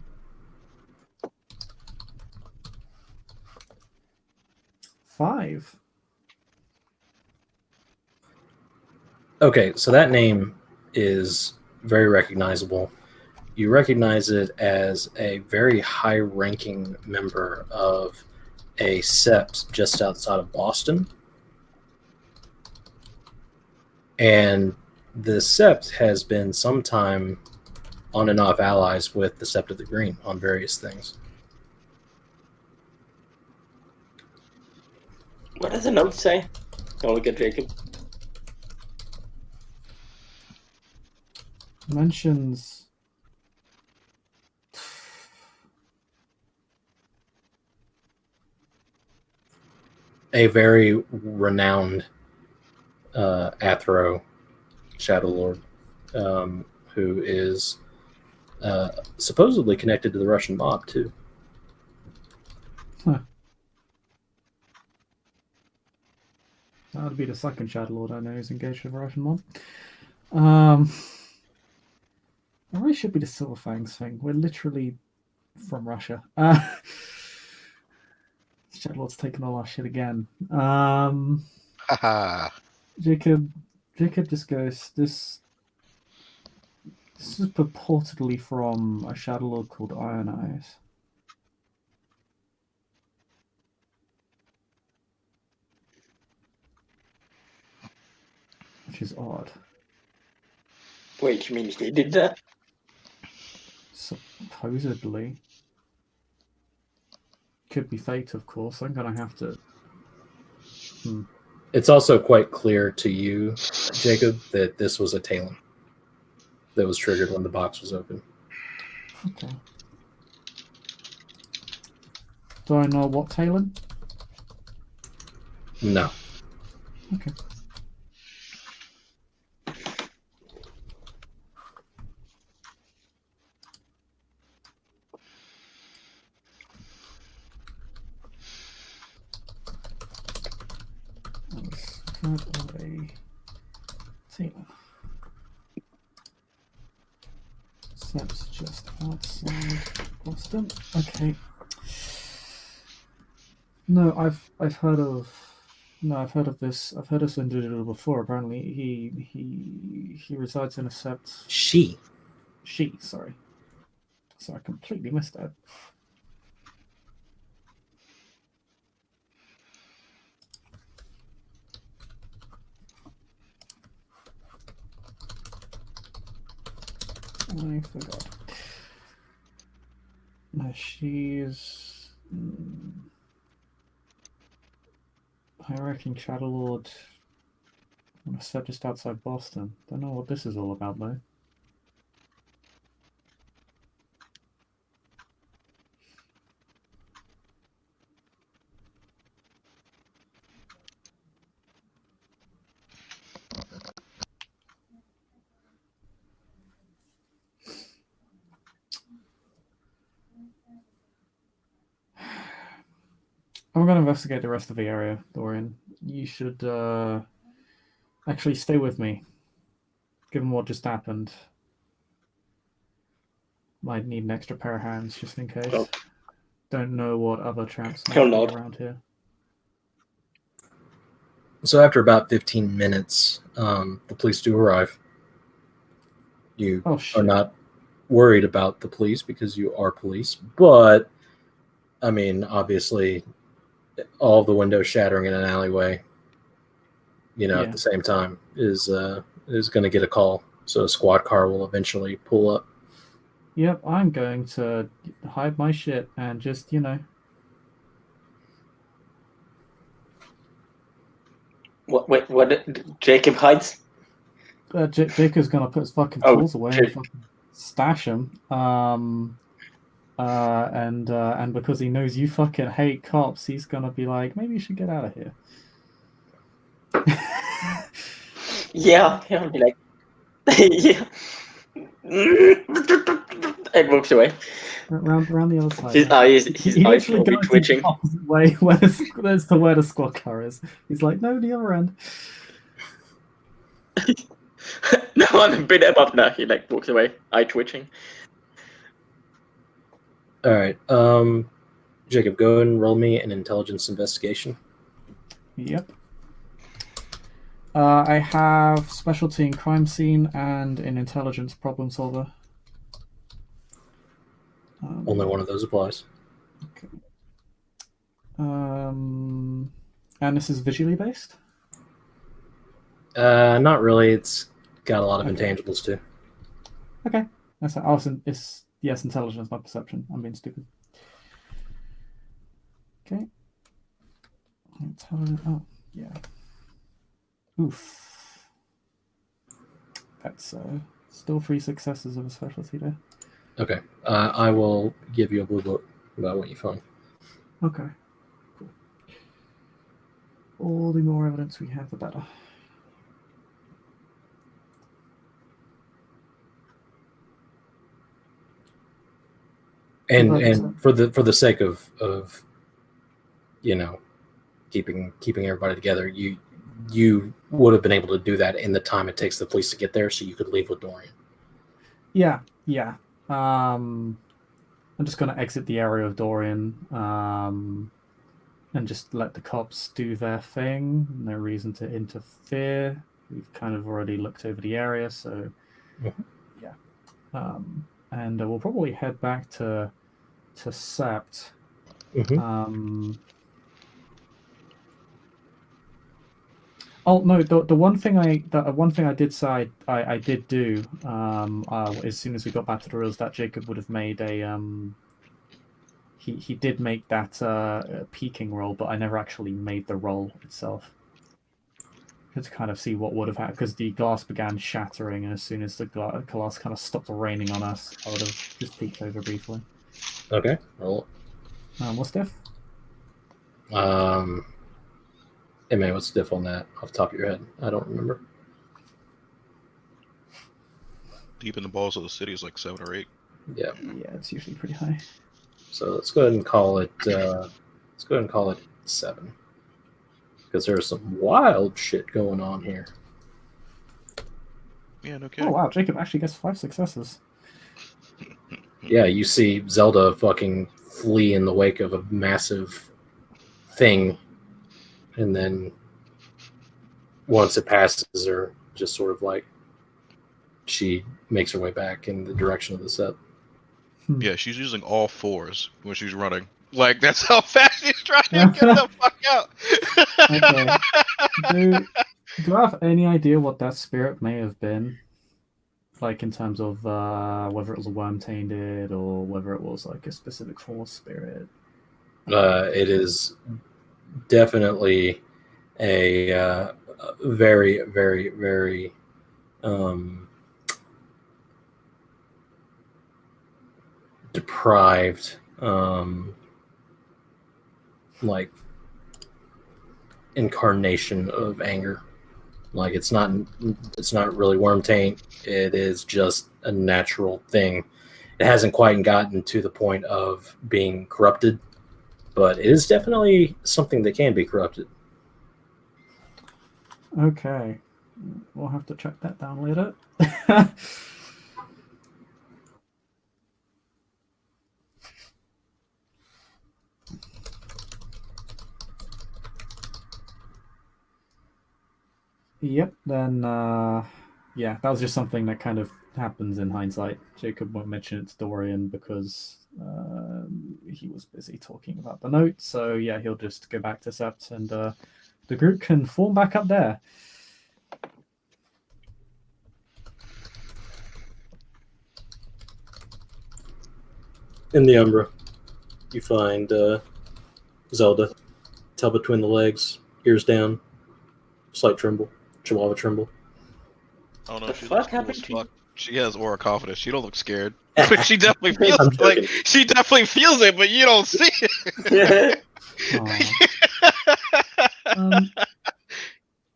Speaker 2: 5.
Speaker 1: Okay, so that name is very recognizable. You recognize it as a very high-ranking member of a sept just outside of Boston. And the sept has been sometime on and off allies with the Sept of the Green on various things.
Speaker 4: What does the note say? I'll look at Jacob.
Speaker 2: Mentions
Speaker 1: a very renowned Athro Shadow Lord, who is supposedly connected to the Russian mob too.
Speaker 2: Huh. That would be the second Shadow Lord I know who's engaged with a Russian mob. It really should be the Silver Fangs thing. We're literally from Russia. Shadow Lord's taking all our shit again. Jacob just goes, this is purportedly from a Shadow Lord called Iron Eyes. Which is odd.
Speaker 4: Wait, you mean he did that?
Speaker 2: Supposedly. Could be fate, of course. I'm going to have to...
Speaker 1: It's also quite clear to you, Jacob, that this was a Talon that was triggered when the box was open.
Speaker 2: Okay. Do I know what Talon?
Speaker 1: No.
Speaker 2: Okay. as that of a Taylor. That's just outside Boston. Okay. No, I've heard of this. I've heard of this individual before. Apparently, he resides in a Sept.
Speaker 1: She,
Speaker 2: sorry. So I completely missed that. I forgot. No, she's. I reckon Shadowlord. I said just outside Boston. Don't know what this is all about though. I'm going to investigate the rest of the area, Dorian. You should actually stay with me. Given what just happened, might need an extra pair of hands just in case.
Speaker 4: Oh.
Speaker 2: Don't know what other traps might be around here.
Speaker 1: So after about 15 minutes, the police do arrive. You are not worried about the police because you are police, but I mean, obviously, all the windows shattering in an alleyway, at the same time is going to get a call. So a squad car will eventually pull up.
Speaker 2: Yep, I'm going to hide my shit and just,
Speaker 4: What? Jacob hides?
Speaker 2: Jacob's going to put his fucking tools away and fucking stash them. And because he knows you fucking hate cops, he's gonna be like, maybe you should get out of here.
Speaker 4: Yeah, I'll be like, yeah. And walks away.
Speaker 2: Around the other side.
Speaker 4: His eyes will be twitching.
Speaker 2: The opposite way where the squad car is. He's like, no, the other end.
Speaker 4: No, I'm a bit above now. He walks away, eye twitching.
Speaker 1: All right, Jacob, go and roll me an intelligence investigation.
Speaker 2: Yep. I have specialty in crime scene and in intelligence problem solver.
Speaker 1: Only one of those applies.
Speaker 2: Okay. And this is visually based?
Speaker 1: Not really. It's got a lot of intangibles too.
Speaker 2: Okay. That's yes, intelligence, not perception. I'm being stupid. Okay. Oh, yeah. Oof. That's still 3 successes of a specialty there.
Speaker 1: Okay. I will give you a blue book about what you find.
Speaker 2: Okay. Cool. All the more evidence we have, the better.
Speaker 1: And for the sake of keeping everybody together, you would have been able to do that in the time it takes the police to get there, so you could leave with Dorian.
Speaker 2: Yeah. I'm just gonna exit the area of Dorian, and just let the cops do their thing. No reason to interfere. We've kind of already looked over the area, so yeah. And we'll probably head back to Sept. Oh no! The one thing I did say I did do as soon as we got back to the rails, that Jacob would have made a he did make that peeking roll, but I never actually made the roll itself. To kind of see what would have happened, because the glass began shattering, and as soon as the glass kind of stopped raining on us, I would have just peeked over briefly.
Speaker 1: Okay, roll.
Speaker 2: What's diff?
Speaker 1: Man, what's diff on that off the top of your head? I don't remember.
Speaker 3: Deep in the balls of the city is like 7 or 8.
Speaker 1: Yeah.
Speaker 2: Yeah, it's usually pretty high.
Speaker 1: So let's go ahead and call it. 7. because there's some wild shit going on here.
Speaker 3: Yeah, no kidding.
Speaker 2: Oh wow, Jacob actually gets 5 successes.
Speaker 1: Yeah, you see Zelda fucking flee in the wake of a massive thing, and then once it passes her, just sort of like she makes her way back in the direction of the set.
Speaker 3: Yeah, she's using all 4s when she's running. Like, that's how fast she's trying to get the fuck out.
Speaker 2: Okay. Do I have any idea what that spirit may have been? Like, in terms of whether it was a worm-tainted or whether it was like a specific force spirit?
Speaker 1: It is definitely a very, very, very deprived, like incarnation of anger. Like it's not really worm taint. It is just a natural thing. It hasn't quite gotten to the point of being corrupted, but it is definitely something that can be corrupted.
Speaker 2: Okay, we'll have to track that down later. Yep, then, yeah, that was just something that kind of happens in hindsight. Jacob won't mention it to Dorian because he was busy talking about the note. So, yeah, he'll just go back to Sept and the group can form back up there.
Speaker 1: In the Umbra, you find Zelda, tail between the legs, ears down, slight tremble. Chihuahua tremble.
Speaker 3: Oh no,
Speaker 4: the fuck happened to you?
Speaker 3: She has aura confidence. She don't look scared. But she definitely feels like she definitely feels it, but you don't see it.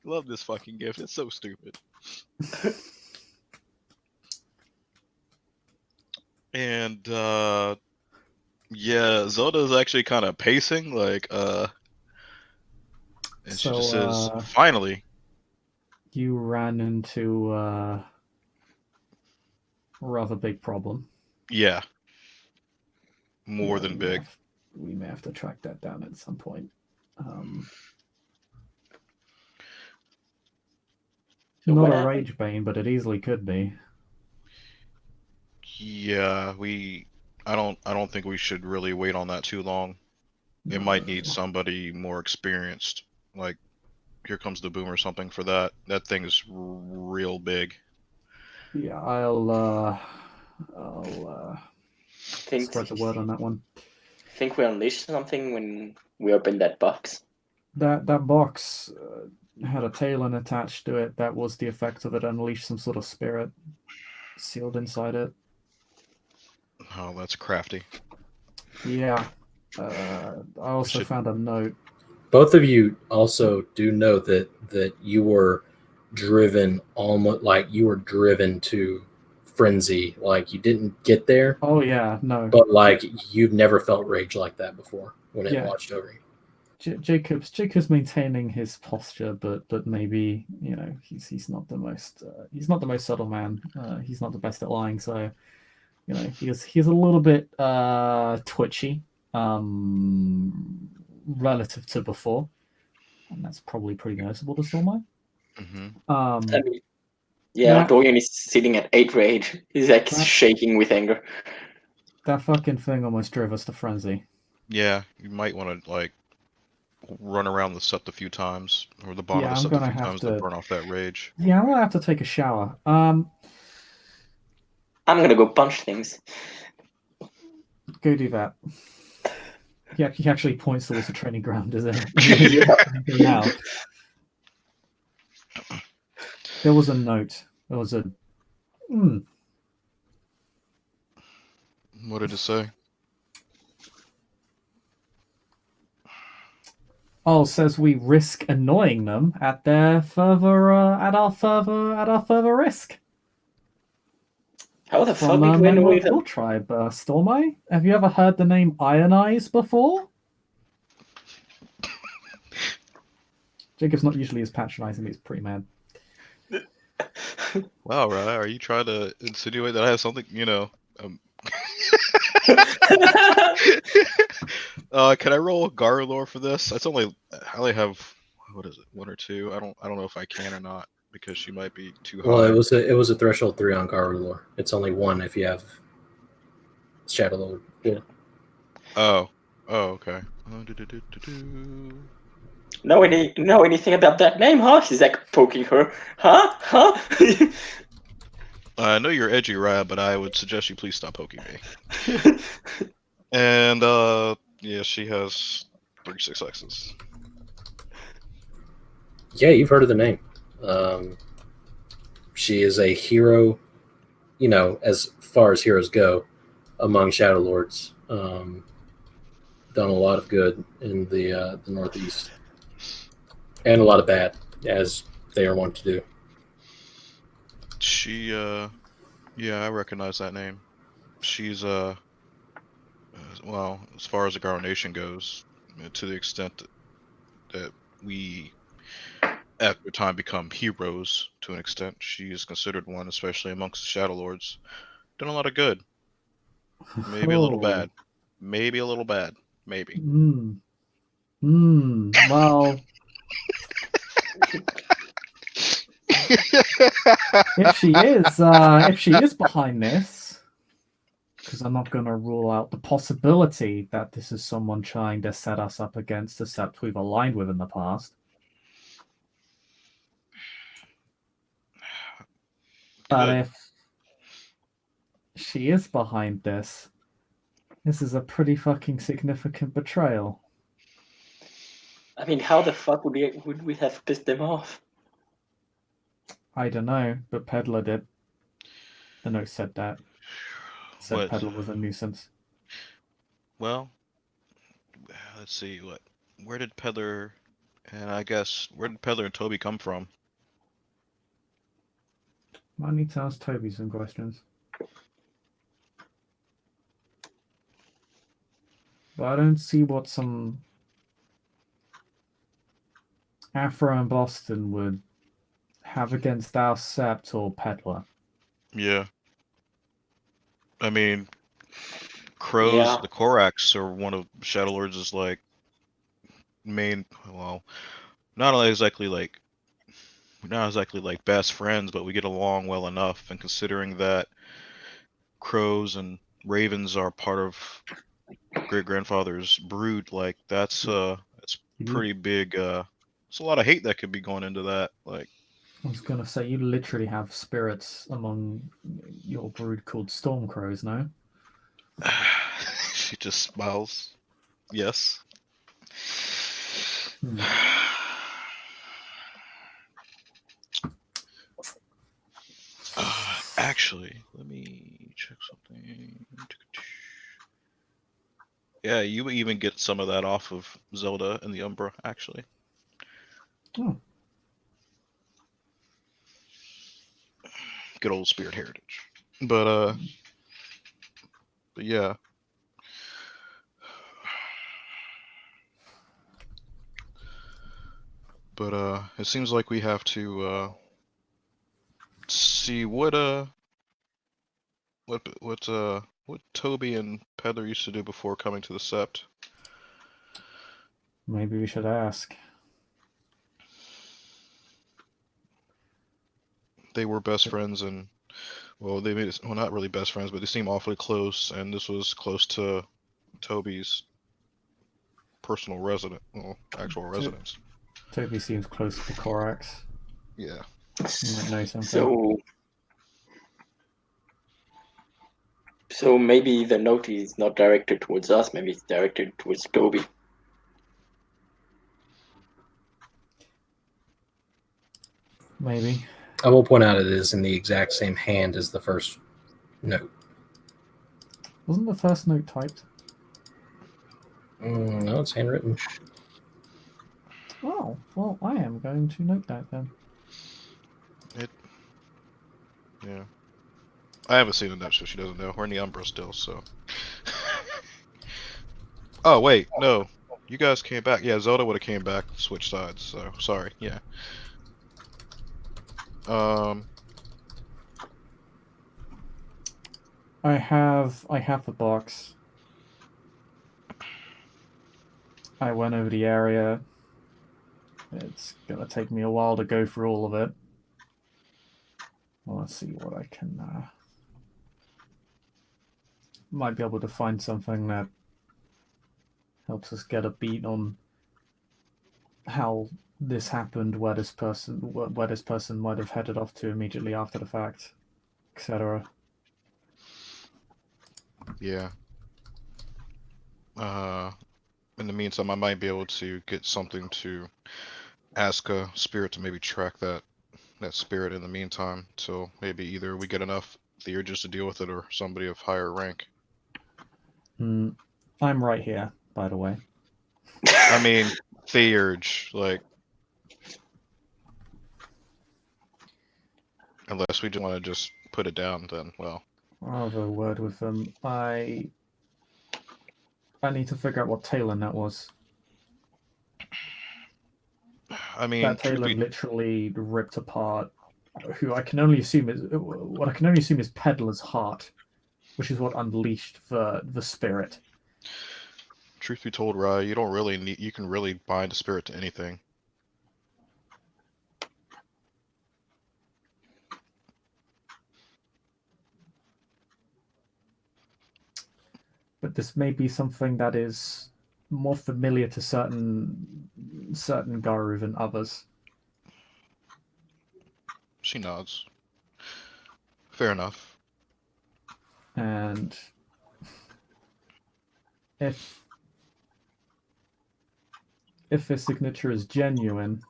Speaker 3: Love this fucking gift. It's so stupid. And yeah, Zelda's actually kind of pacing, like and she just says, finally.
Speaker 2: You ran into a rather big problem.
Speaker 3: Yeah. More than big.
Speaker 2: We may have to track that down at some point. Not a rage bane, but it easily could be.
Speaker 3: Yeah, I don't think we should really wait on that too long. It might need somebody more experienced, like Here Comes the Boom or something for that. That thing is real big.
Speaker 2: Yeah, I'll spread the word on that one.
Speaker 4: I think we unleashed something when we opened that box.
Speaker 2: That box had a talon attached to it. That was the effect of it. Unleashed some sort of spirit sealed inside it.
Speaker 3: Oh, that's crafty.
Speaker 2: Yeah. I also found a note.
Speaker 1: Both of you also do know that you were driven almost like you were driven to frenzy. Like you didn't get there.
Speaker 2: Oh yeah, no.
Speaker 1: But like you've never felt rage like that before when it watched over you.
Speaker 2: Jacob's maintaining his posture, but maybe he's not the most subtle man. He's not the best at lying, so he's a little bit twitchy relative to before, and that's probably pretty noticeable to Stormeye.
Speaker 3: Mm-hmm.
Speaker 4: Dorian is sitting at 8 rage. He's like shaking with anger.
Speaker 2: That fucking thing almost drove us to frenzy.
Speaker 3: Yeah, you might want to like run around the sept a few times, or the bottom of the sept a few times to burn off that rage.
Speaker 2: Yeah, I'm gonna have to take a shower.
Speaker 4: I'm gonna go punch things.
Speaker 2: Go do that. He actually points towards the training ground, is it? Now. There was a note. There was a.
Speaker 3: What did it say?
Speaker 2: Oh, says we risk annoying them at our further risk.
Speaker 4: How the fuck did we annoy them?
Speaker 2: Tribe, Stormeye? Have you ever heard the name Iron Eyes before? Jacob's not usually as patronizing, but he's pretty mad.
Speaker 3: Wow, Rye, are you trying to insinuate that I have something, can I roll Garlor for this? I only have, what is it, 1 or 2? I don't know if I can or not because she might be too high.
Speaker 1: Well, it was a threshold 3 on Garlor. It's only 1 if you have Shadow Lord. Yeah.
Speaker 3: Oh, okay.
Speaker 4: Know anything about that name, huh? He's like poking her. Huh?
Speaker 3: I know you're edgy, Rye, but I would suggest you please stop poking me. And yeah, she has 3 successes.
Speaker 1: Yeah, you've heard of the name. She is a hero, as far as heroes go, among Shadow Lords. Done a lot of good in the Northeast, and a lot of bad, as they are wont to do.
Speaker 3: She, yeah, I recognize that name. She's well, as far as the Garo Nation goes, to the extent that we at the time become heroes to an extent, she is considered one, especially amongst the Shadow Lords. Done a lot of good. Maybe a little bad. Maybe a little bad. Maybe.
Speaker 2: Well, if she is behind this, because I'm not going to rule out the possibility that this is someone trying to set us up against the Sept we've aligned with in the past. But if she is behind this is a pretty fucking significant betrayal.
Speaker 4: I mean, how the fuck would we have pissed them off?
Speaker 2: I don't know, but Peddler did. The note said that. Said Peddler was a nuisance.
Speaker 3: Well, let's see, where did Peddler and Toby come from?
Speaker 2: Might need to ask Toby some questions. But I don't see what some Afro in Boston would have against our Sept or Peddler.
Speaker 3: Yeah. I mean, Crows, the Korax are one of Shadow Lords' main, well, not exactly like best friends, but we get along well enough. And considering that Crows and Ravens are part of great grandfather's brood, that's pretty big. It's a lot of hate that could be going into that. I
Speaker 2: was gonna say, you literally have spirits among your brood called Storm Crows, no?
Speaker 3: She just smiles. Yes. Actually, let me check something. Yeah, you even get some of that off of Zelda and the Umbra, actually.
Speaker 2: Oh.
Speaker 3: Good old spirit heritage. But yeah. But it seems like we have to see what Toby and Peddler used to do before coming to the Sept.
Speaker 2: Maybe we should ask.
Speaker 3: They were best friends, and they made it, well, not really best friends, but they seem awfully close, and this was close to Toby's personal actual residence.
Speaker 2: Toby seems close to the Korax.
Speaker 3: Yeah.
Speaker 2: You might know something.
Speaker 4: So maybe the note is not directed towards us, maybe it's directed towards Toby.
Speaker 2: Maybe.
Speaker 1: I will point out it is in the exact same hand as the first note.
Speaker 2: Wasn't the first note typed?
Speaker 1: No, it's handwritten.
Speaker 2: Oh, well, I am going to note that then.
Speaker 3: Yeah. I haven't seen the note, so she doesn't know. We're in the Umbra still, so. Oh, wait, no. You guys came back. Yeah, Zelda would have came back, switched sides. So sorry. Yeah.
Speaker 2: I have the box. I went over the area. It's gonna take me a while to go through all of it. Well, let's see what I can. Might be able to find something that helps us get a beat on how this happened, where this person might have headed off to immediately after the fact, etc.
Speaker 3: Yeah. In the meantime, I might be able to get something to ask a spirit to maybe track that spirit in the meantime, till maybe either we get enough theurges to deal with it or somebody of higher rank.
Speaker 2: I'm right here, by the way.
Speaker 3: I mean, theurge, like, unless we just want to just put it down, then well.
Speaker 2: I'll have a word with them. I need to figure out what Talon that was.
Speaker 3: I mean,
Speaker 2: that Talon literally ripped apart who I can only assume is Peddler's heart, which is what unleashed the spirit.
Speaker 3: Truth be told, Rai, you don't really need. You can really bind a spirit to anything.
Speaker 2: But this may be something that is more familiar to certain Garou than others.
Speaker 3: She nods. Fair enough.
Speaker 2: And if his signature is genuine,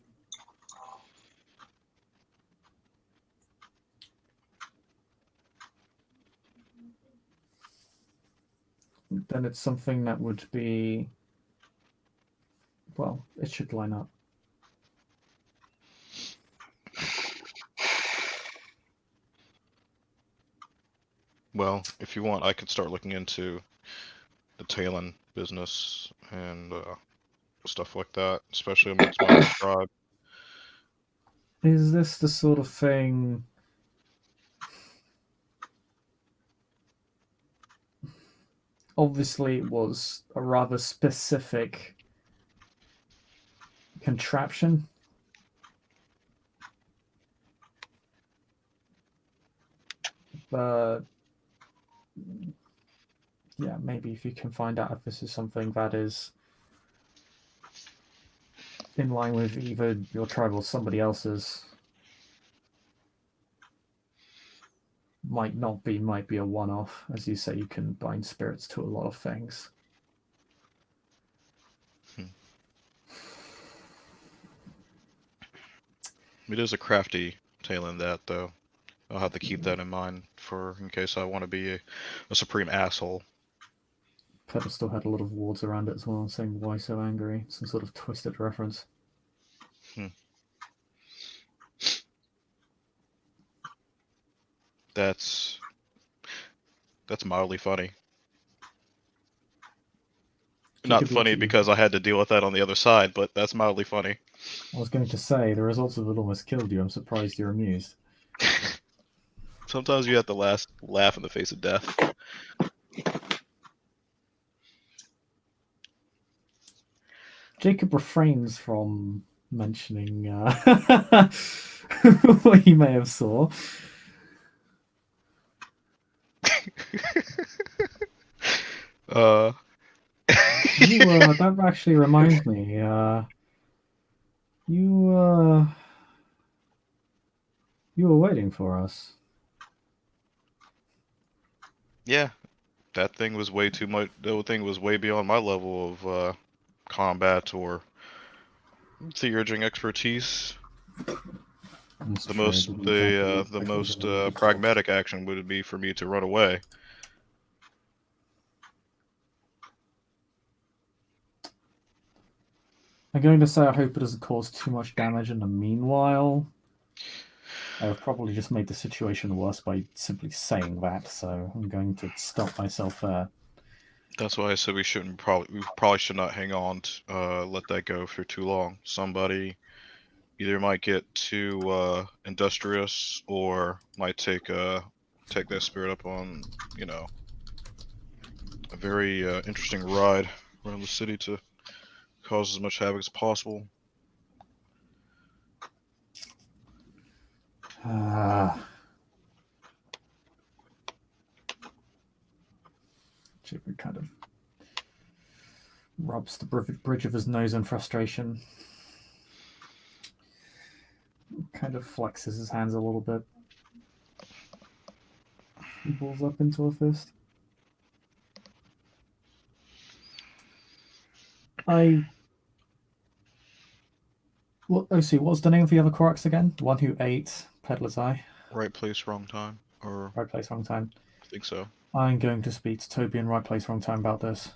Speaker 2: then it's something that would be, well, it should line up.
Speaker 3: Well, if you want, I could start looking into the Talon business and stuff like that, especially amongst my tribe.
Speaker 2: Is this the sort of thing? Obviously, it was a rather specific contraption. But yeah, maybe if you can find out if this is something that is in line with either your tribe or somebody else's, might be a one-off. As you say, you can bind spirits to a lot of things.
Speaker 3: It is a crafty Talon, that though. I'll have to keep that in mind in case I want to be a supreme asshole.
Speaker 2: Pedestal had a lot of wards around it as well, saying "Why so angry?" Some sort of twisted reference.
Speaker 3: That's mildly funny. Not funny because I had to deal with that on the other side, but that's mildly funny.
Speaker 2: I was going to say, the results of it almost killed you. I'm surprised you're amused.
Speaker 3: Sometimes you have to laugh in the face of death.
Speaker 2: Jacob refrains from mentioning what he may have saw. That actually reminds me. You were waiting for us.
Speaker 3: Yeah, that thing was way too much. The thing was way beyond my level of combat or theurging expertise. The most pragmatic action would be for me to run away.
Speaker 2: I'm going to say I hope it doesn't cause too much damage in the meanwhile. I've probably just made the situation worse by simply saying that, so I'm going to stop myself there.
Speaker 3: That's why I said we probably should not hang on let that go for too long. Somebody either might get too industrious or might take that spirit up on, a very interesting ride around the city to cause as much havoc as possible.
Speaker 2: Chipper kind of rubs the bridge of his nose in frustration. Kind of flexes his hands a little bit. He balls up into a fist. See, what's the name of the other Korax again? The one who ate Peddler's Eye?
Speaker 3: Right place, wrong time. Or
Speaker 2: Right place, wrong time.
Speaker 3: I think so.
Speaker 2: I'm going to speak to Toby in Right Place, Wrong Time about this.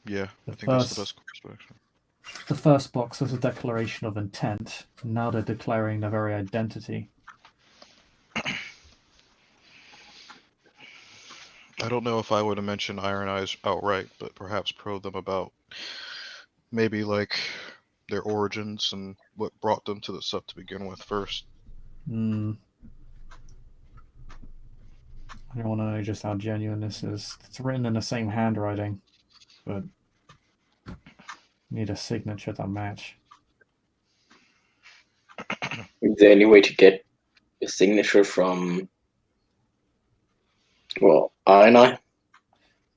Speaker 3: Yeah, I think that's the best course of action.
Speaker 2: The first box was a declaration of intent. Now they're declaring their very identity.
Speaker 3: I don't know if I would have mentioned Iron Eyes outright, but perhaps probe them about maybe like their origins and what brought them to the sub to begin with first.
Speaker 2: I don't want to know just how genuine this is. It's written in the same handwriting, but need a signature to match.
Speaker 4: Is there any way to get a signature from, Iron Eye?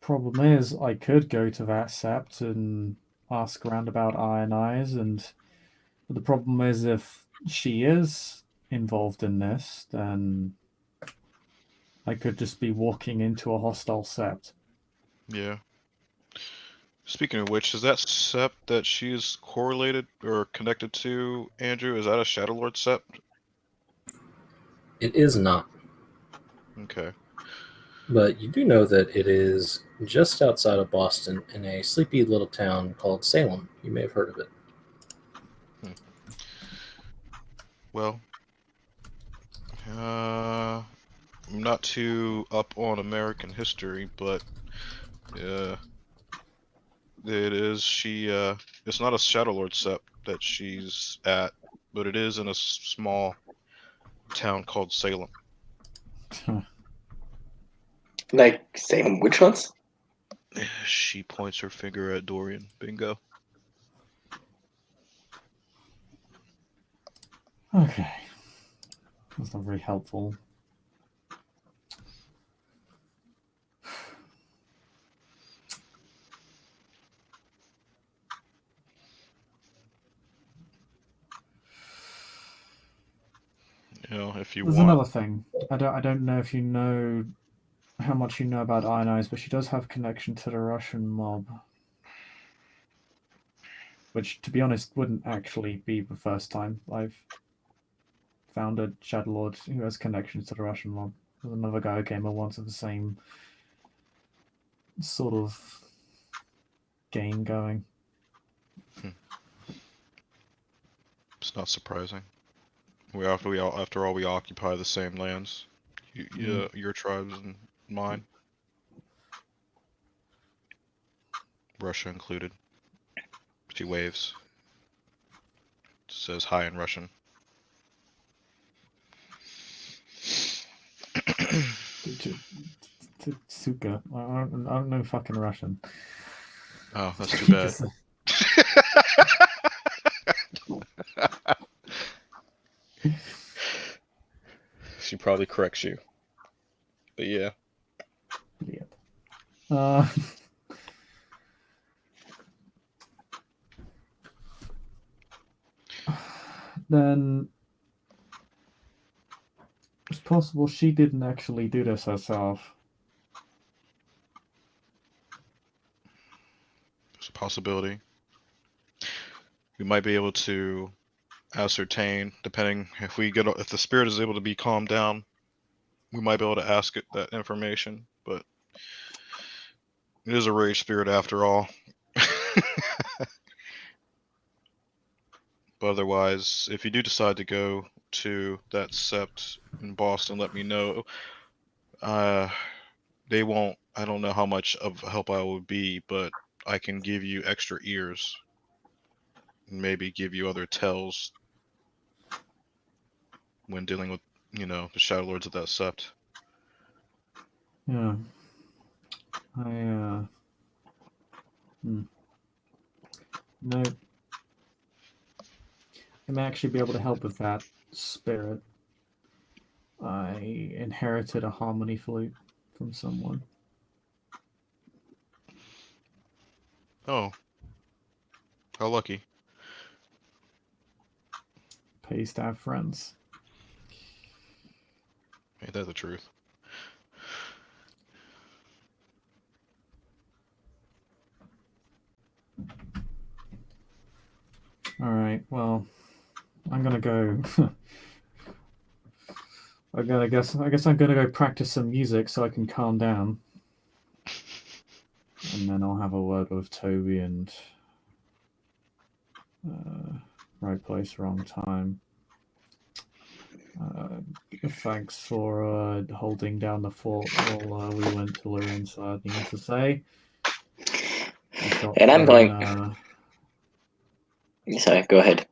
Speaker 2: Problem is, I could go to that sept and ask around about Iron Eyes, but the problem is if she is involved in this, then I could just be walking into a hostile sept.
Speaker 3: Yeah. Speaking of which, is that sept that she is correlated or connected to, Andrew? Is that a Shadow Lord sept?
Speaker 1: It is not.
Speaker 3: Okay.
Speaker 1: But you do know that it is just outside of Boston in a sleepy little town called Salem. You may have heard of it.
Speaker 3: Well, I'm not too up on American history, but it is it's not a Shadow Lord sept that she's at, but it is in a small town called Salem.
Speaker 4: Like Salem witch hunts?
Speaker 3: She points her finger at Dorian. Bingo.
Speaker 2: Okay. That's not very helpful.
Speaker 3: If you
Speaker 2: There's
Speaker 3: want.
Speaker 2: another thing. I don't know if you know how much you know about Iron Eyes, but she does have connection to the Russian mob. Which, to be honest, wouldn't actually be the first time I've found a Shadow Lord who has connections to the Russian mob. There's another guy who came at once of the same sort of game going.
Speaker 3: It's not surprising. After all, we occupy the same lands. Your tribes and mine. Russia included. She waves. Says hi in Russian.
Speaker 2: Suka. I don't know fucking Russian.
Speaker 3: Oh, that's too bad. She probably corrects you. But yeah.
Speaker 2: Then it's possible she didn't actually do this herself.
Speaker 3: It's a possibility. We might be able to ascertain, depending if the spirit is able to be calmed down, we might be able to ask it that information. But it is a rage spirit after all. But otherwise, if you do decide to go to that sept in Boston, let me know. They won't. I don't know how much of help I would be, but I can give you extra ears. Maybe give you other tells when dealing with, the Shadow Lords of that Sept.
Speaker 2: Yeah. No. I may actually be able to help with that, Spirit. I inherited a harmony flute from someone.
Speaker 3: Oh. How lucky.
Speaker 2: Pays to have friends.
Speaker 3: Ain't that the truth?
Speaker 2: All right. Well, I'm gonna go. I guess I'm gonna go practice some music so I can calm down, and then I'll have a word with Toby and right place, wrong time. Thanks for holding down the fort while we went to Lurian, so I need to say.
Speaker 4: And I'm going. Sorry, go ahead.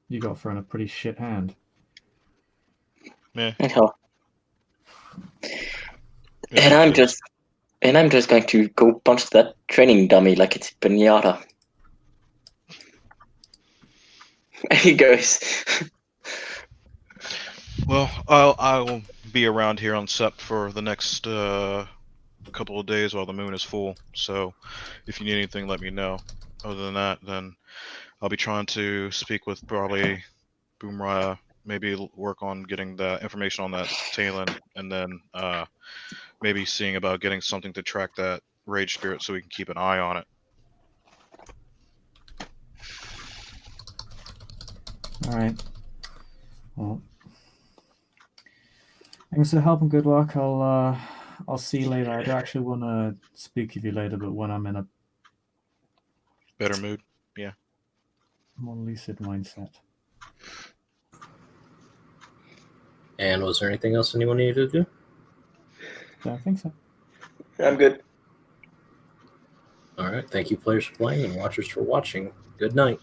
Speaker 2: You got thrown a pretty shit hand.
Speaker 3: Yeah.
Speaker 4: And I'm just going to go punch that training dummy like it's pinata. And he goes.
Speaker 3: Well, I'll be around here on Sept for the next couple of days while the moon is full. So, if you need anything, let me know. Other than that, then I'll be trying to speak with probably Boomraya. Maybe work on getting the information on that Talon, and then maybe seeing about getting something to track that Rage Spirit so we can keep an eye on it.
Speaker 2: All right. Well, thanks for the help and good luck. I'll see you later. I do actually want to speak with you later, but when I'm in a
Speaker 3: better mood, yeah.
Speaker 2: More lucid mindset.
Speaker 1: And was there anything else anyone needed to do?
Speaker 2: Don't think so.
Speaker 4: I'm good.
Speaker 1: All right. Thank you, players, for playing, and watchers for watching. Good night.